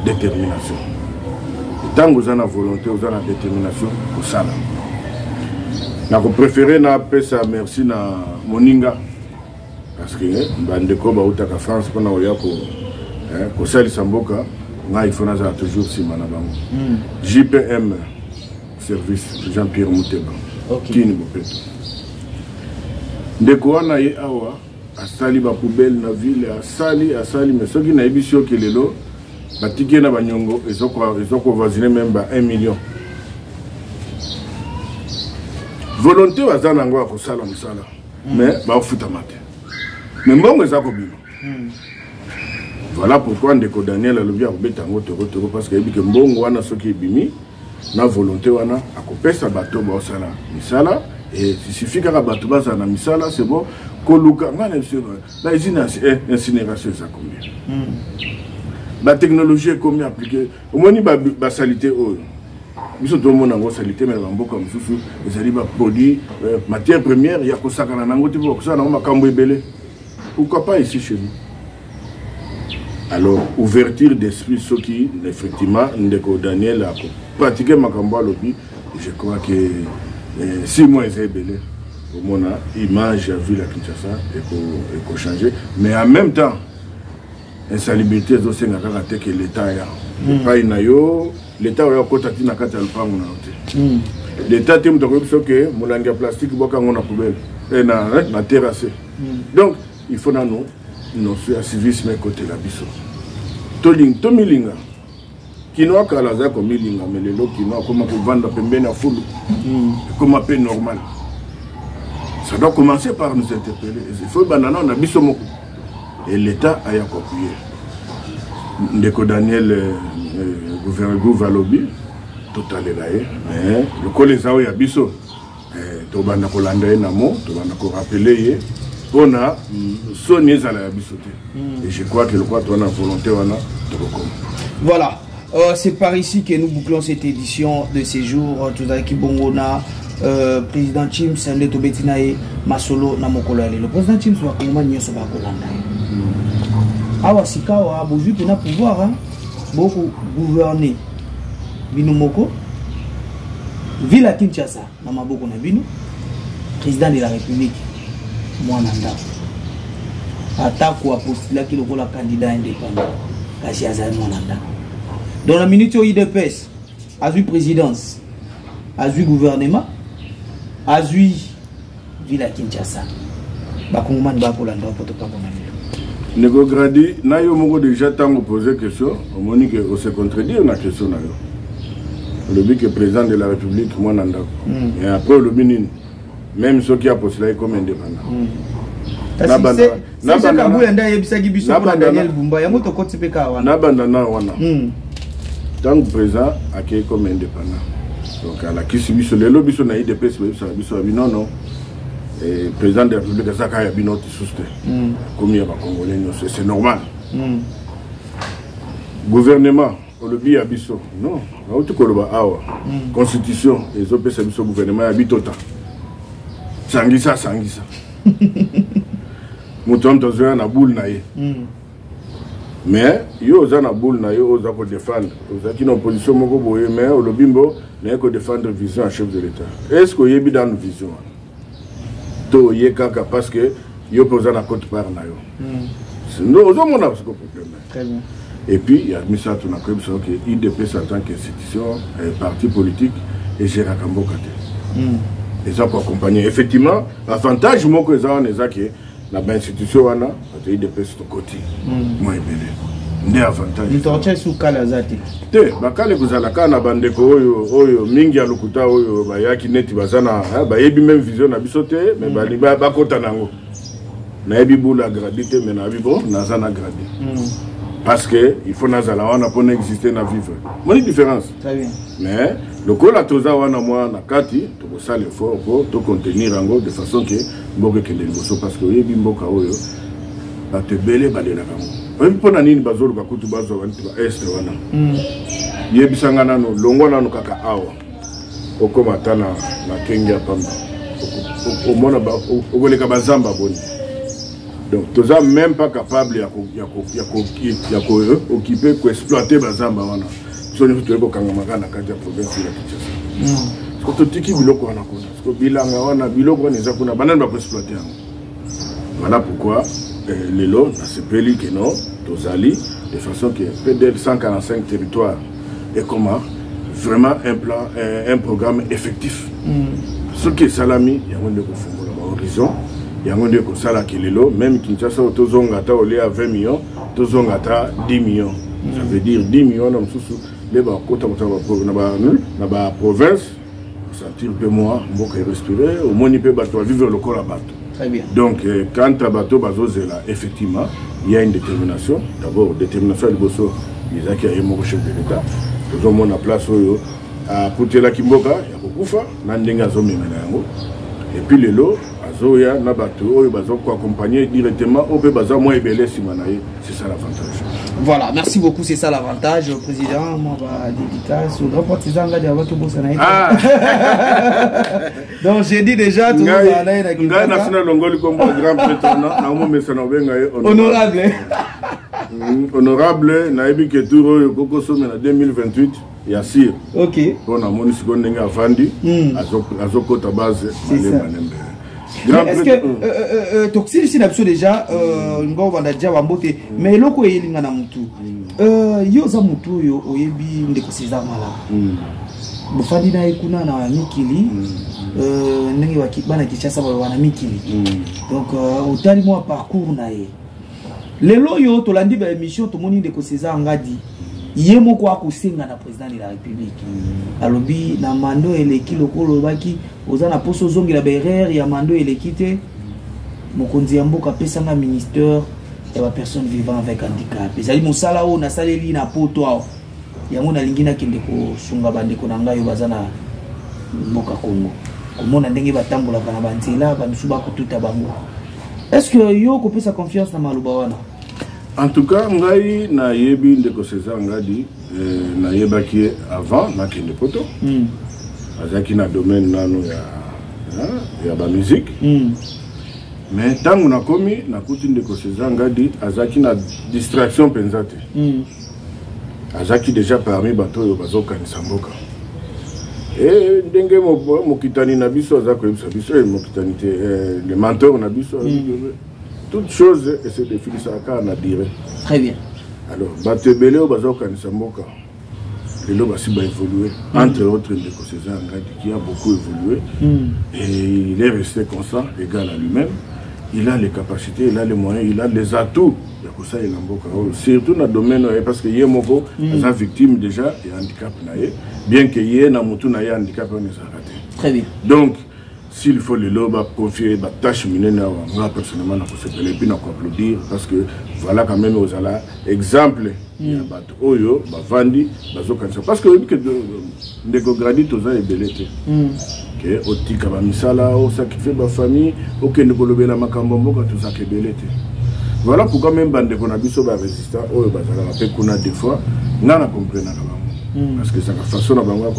B: la détermination. Tant que vous avez la volonté, vous avez la détermination, vous savez. Je préfère appeler ça merci à Moninga. Parce que Bandeko Baouta en France, pendant que Sali Samboka, il faut toujours si Manabango. JPM Service, Jean-Pierre Mouteba. Qui n'est pas Ndeko na ye awa asali ba poubelle na ville asali mais ceux qui na ebisio kelelo batike na banyongo ezoko voisiner même ba 1 million. Volonté wazana ngo akosala musala mais ba ofuta mate. Mais mbongo ezako bino. Voilà pourquoi Ndeko Daniel alobi akobeta ngo toro parce que ebike mbongo wana soki ebimi na volonté wana akopesa bato ba osala misala. Et il suffit qu'à battre na misala, c'est bon. Koluka, la incinération, ça combien? La technologie est combien appliquée? Au moins, il y a la salité. Nous sommes tout le monde en salité, mais comme sous les alibas produits, matières premières, il y a que ça, pourquoi pas ici chez nous? Alors, ouverture d'esprit, ce qui, effectivement, Ndeko Daniel a pratiqué ma cambo à lobby, je crois que. 6 mois ils ont belé mon image à ville à Kinshasa et qu'on changer mais en même temps insalubrité aussi n'a qu'à que l'état ya pas inayo l'état ya kota tina kata lupango na hote l'état tim to ko que molangi plastique boka ngona poubelle et na terrasse donc il faut na nous sur civisme côté la biso to milinga Kinoa Kalaza comme il mais les lots qui n'ont comment vendre pembeni à foule comme un peu normal. Ça doit commencer par nous interpeller. Il faut banana on a bisomoko et l'État a appuyé. Ndeko Daniel gouverneur Gouvalobi total là mais le collège a biso to bana ko landa namo to bana ko rappeler on a sonné à la bisoté et je crois que le quoi on a volonté on a de recommencer.
A: Voilà. C'est par ici que nous bouclons cette édition de séjour. Tout à qui bongona président Chim Sande Tobetinae Masolo Namokolale. Le président Chim soit comment n'y soit pas Kolanda. Awa sikawa boju pena pouvoir hein beaucoup gouverner. Binomoko ville à Kinshasa na maboko na bino président de la République Mwananda. Attaque ou apostila qui le vola candidat indépendant. Kasi azali Mwananda. Dans la minute où IDPS a eu présidence, a eu gouvernement, a eu ville à Kinshasa. Bakongman Bakolanda pour te pas connaître.
B: Nego Gradi, nayo moko déjà tant posé question, on m'a que on se contredire na question nayo. Le but que président de la République Mwananda. Et après le minin, même ceux qui a postulé comme indépendant. Tant que président a été comme indépendant. Donc à la question sur les lobbies sur naïd de pèse non non. Et président de la République ça a bien notre soutien. Comme il y a pas congolais c'est normal. Gouvernement au lobby à biso non. Na utu ko loba awa. Constitution et autres pays biso gouvernement à bitota. Sangisa. Mouton dans na boule naïe. Mais yo za na boule na yo za ko défendre za qui non position moko boye mais au lobimbo na ko défendre vision en chef de l'état est-ce que yebi dans vision to ye kaka parce que yo posa na côté par na yo nous on a ce problème.
A: Très bien.
B: Et puis il y a mis ça tout comme ça que IDPS en tant qu'institution, parti politique et gère Kamboka. Et ça pour accompagner. Effectivement, l'avantage moi que ça on est que la institution on a IDPS de côté. Moi belé. Ndé avantage.
A: Nous torture sous Kalazati.
B: Te bakale kuzala kana bandeko oyo mingi ya lokuta oyo bayaki neti bazana ba yebi même vision na bisote mais bali ba kota nango. Na yebi bula gradité mais na bibo nazana gradi. Parce que il faut nazala wana pour exister na vivre. Mon différence. Très bien. Mais le kola toza wana moi na kati to ça l'effort pour to contenir ango de façon que mboke kende liboso parce que yebi mboka oyo ba te belé balela kango. Même pour nani bazolo bakutu bazo wanti ba est wana. Yebisanga nano longo nano kaka awa. Okoma tana na kengia pamba. Omona ba ogoleka bazamba boni. Donc tous ça même pas capable ya occuper ko exploiter bazamba wana. So ni tuko kanga magana kati ya province ya Kinshasa. Parce que tiki biloko wana kuna. Parce que bilanga wana biloko ni za kuna banani ba ko exploiter. Voilà pourquoi les lots, c'est Peli que non, Tozali, de façon que PDL 145 territoires et comment vraiment un plan, un programme effectif. Ce qui est salami, il y a un horizon, il y a un sala qui est là, même Kinshasa, Tozongata, au lieu à 20 millions, Tozongata 10 millions. Ça veut dire 10 millions, dans les province, sentir un peu moins, respirer, au moins il peut vivre le corps à battre.
A: Très bien.
B: Donc, quand Tabato Bazozela, effectivement, il y a une détermination. D'abord, détermination du Bosso, il y a qui a un chef de l'État. Tout le monde a place à Poutela Kimboka, il y a beaucoup de fois, Nandenga Zomi Menango. Et puis les lots, Azoya, Nabato, ils vont accompagner directement au Bébaza, moi et Belé Simanaï. C'est ça l'avantage.
A: Voilà, merci beaucoup, c'est ça l'avantage. Président, moi, va dédicace au grand partisan là avant que Bossa n'aille. Donc, j'ai dit déjà, tout le monde va aller à
B: Kinshasa. National Longoli comme grand président,
A: honorable.
B: Honorable, Naïbi Keturo, Yoko Somme en 2028, Yassir.
A: Ok.
B: On a mon seconde à Fandi, à Zoko Tabaz,
A: est-ce que Toxil si n'absolu déjà ngo banda déjà wambote mais loko yelinga na mutu yo za mutu yo oyebi ndeko César Mala bufandi na ikuna na mikili ndenge wakibana Kinshasa wana mikili donc otali moi parcours na ye lelo yo tolandi ba émission to moni ndeko César ngadi ye moko akosenga na président de la République alobi na mando eleki lokolo baki oza na poso zongela berere ya mando eleki te mokonzi ya mboka pesanga ministère ya ba personnes vivant avec handicap ezali mosala o na saleli na poto awo yango na lingi na kende ko sunga bandeko na ngai baza na mboka Congo komona ndenge batambola kana banzela bamisu bakotuta bango. Est-ce que yo ko pesa confiance na maloba wana?
B: En tout cas, ngai na yebi ndeko César ngadi na yebaki avant na kende poto. Azaki na domaine nano ya ba musique. Mais tangu na komi na kuti ndeko César ngadi azaki na distraction penzate. Azaki déjà parmi bato yo bazoka ni samboka. Et ndenge mokitani na biso azako yebisa biso mokitani te le mentor na biso. Toutes choses et se défilent ça à dire.
A: Très bien.
B: Alors, Batebele au Bazoka Nisamboka, le lobe a évolué, entre autres Ndeko César Ngadi qui a beaucoup évolué. Et il est resté constant, égal à lui-même. Il a les capacités, il a les moyens, il a les atouts. Surtout dans le domaine, parce qu'il y a des victimes déjà et handicap. Bien qu'il y ait un handicap, on est arrêté.
A: Très bien.
B: Donc, s'il faut les lobes confier la tâche minée, moi personnellement, je peux applaudir parce que voilà quand même aux ala exemple il y a bateau oyo bavandi bazokanisa parce que ndeko gradi toza ebelete que otika ba misala o sacrifier ba famille okende kolobela makambo mboka toza kebelete. Voilà pourquoi même bande qu'on a biso ba résistant oyo bazala pe kuna des fois na comprendre parce que ça façon à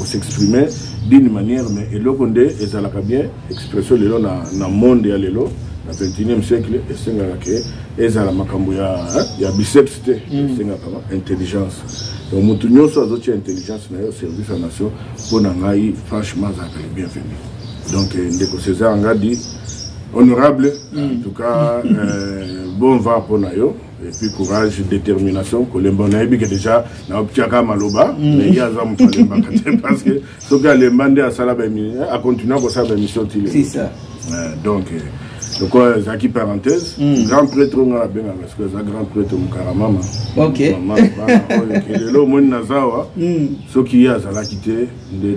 B: s'exprimer d'une manière mais et là qu'on est ça la bien expression le dans monde ya lelo na 21e siècle et c'est là que et ça la makambo ya biceps c'est là intelligence donc mutu nyonso azotia intelligence na yo service à nation pour na ngai franchement ça est bienvenu. Donc ndeko César ngadi honorable en tout cas bon vent pour Nayo. Et puis courage, détermination, que les bonnes que déjà, na optiaka maloba, mais il y a un parce que ce gars les mandé à Salaba à continuer pour ça l'émission.
A: C'est ça.
B: Donc Zaki parenthèse, grand prêtre on a bien parce que ça grand prêtre mon caramama.
A: Ok.
B: Le monde nazawa, ce qui a Zala quitté, ne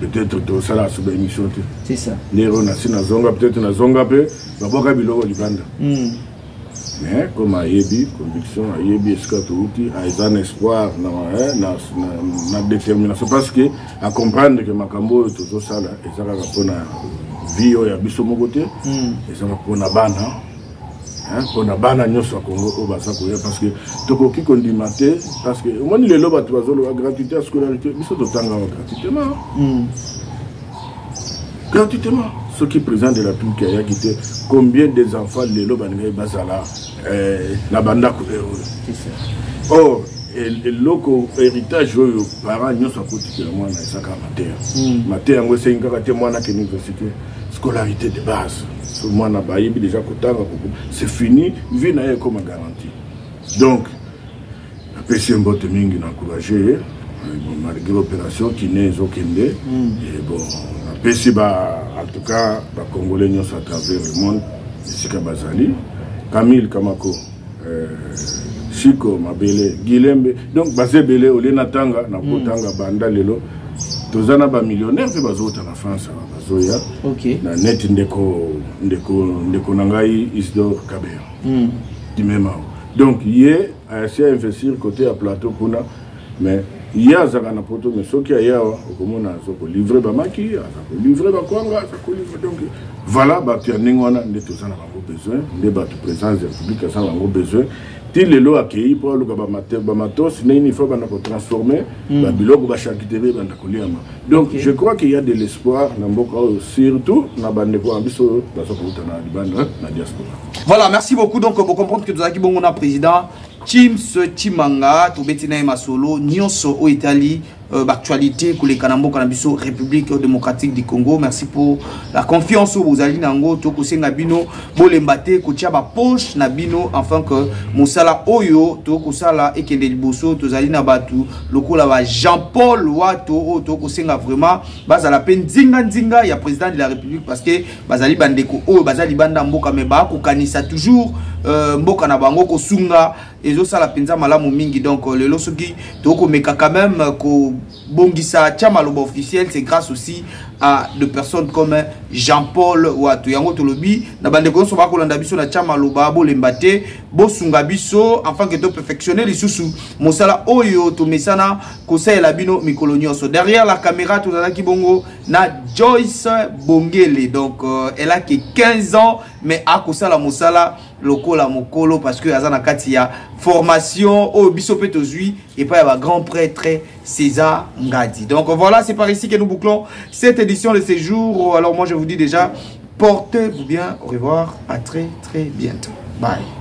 B: peut-être tout ça là sur l'émission.
A: C'est ça.
B: Les renassis na zonga peut-être na zonga peu, baboka biloko libanda. Mais comme Ayebi, conviction, Ayebi, Escatouti, Aizan espoir, na détermination. Parce que, à comprendre que Makambo est tout ça, là, et ça va pour la vie, il y a biso mon côté, et ça va pour la bana. Pour la bana, nous sommes au Bassa, parce que, tout ce qu'on dit maté, parce que, moi, il est là, tu vas la gratuité à scolarité, nous sommes autant gratuitement. Gratuitement. Ce qui présente de la République qui a quitté, combien des enfants les Lobanais Bazala, la banda or, le loco héritage aux parents, nous sommes particulièrement dans sa matière. Matière, c'est une caractère moi à l'université, scolarité de base. Moi, na baïbi déjà c'est fini, vie n'a comme garantie. Donc, après c'est un bon mingi d'encourager, malgré l'opération qui n'est aucune et bon. En tout cas, les Congolais à travers le monde, Sika Bazali, Camille Kamako, Chico Mabele, Guilembe, donc Bazé Belé, Olena Tanga, Nakotanga, Banda Lelo, Tozana ba millionnaire, puis Bazota en France, Bazoya, na net Ndeko Nangai, Isdor Kabea, Dimema. Donc, il y a assez à investir côté à plateau pour mais il y a des poto mais ceux qui a livré bamaki, livré bakwanga, donc voilà, tu as n'ingwana ne tous en avons besoin, ne batu présence de la République en avons besoin. Ti les lois accueillis pour le bamatos, il faut transformer, babilog bachakitebe bandakoliama. Donc je crois qu'il y a de l'espoir, surtout dans bande ko ambiso dans la diaspora.
A: Voilà, merci beaucoup. Donc vous comprenez que nous avons un président Chimanga, Tobetina Masolo, Nyonso au Italie, actualité pour les Kanambo Kanabiso, République démocratique du Congo. Merci pour la confiance où vous allez nango, Tokose Nabino, Bolembate, Kotiaba Poche Nabino, enfin que Moussala Oyo, Tokosala et Kendeliboso, Tozali Nabatu, Lokola Jean-Paul Wato, Tokose vraiment, Bazala Pen Zinga, il y a président de la République parce que Bazali Bandeko, Bazali Banda Mboka Meba, Kokanisa toujours, Mboka Nabango, Kosunga, et ça la penza malamu mingi donc le losoki toko meka quand même ko bongisa chamaloba officiel c'est grâce aussi à de personnes comme Jean-Paul Wato yango tolobi na bande ko so ba ko landa biso na chamaloba bo lembate bo sunga biso afin que to perfectionner les sous mosala oyo to mesana ko sa la bino mikolonioso derrière la caméra to na kibongo na Joyce Bongele donc elle a que 15 ans mais a ko sala mosala lokola mokolo parce que azana kati ya formation au bisope tozui et pas à grand prêtre César Ngadi. Donc voilà, c'est par ici que nous bouclons cette édition de séjour. Alors moi je vous dis déjà, portez-vous bien, au revoir, à très bientôt. Bye.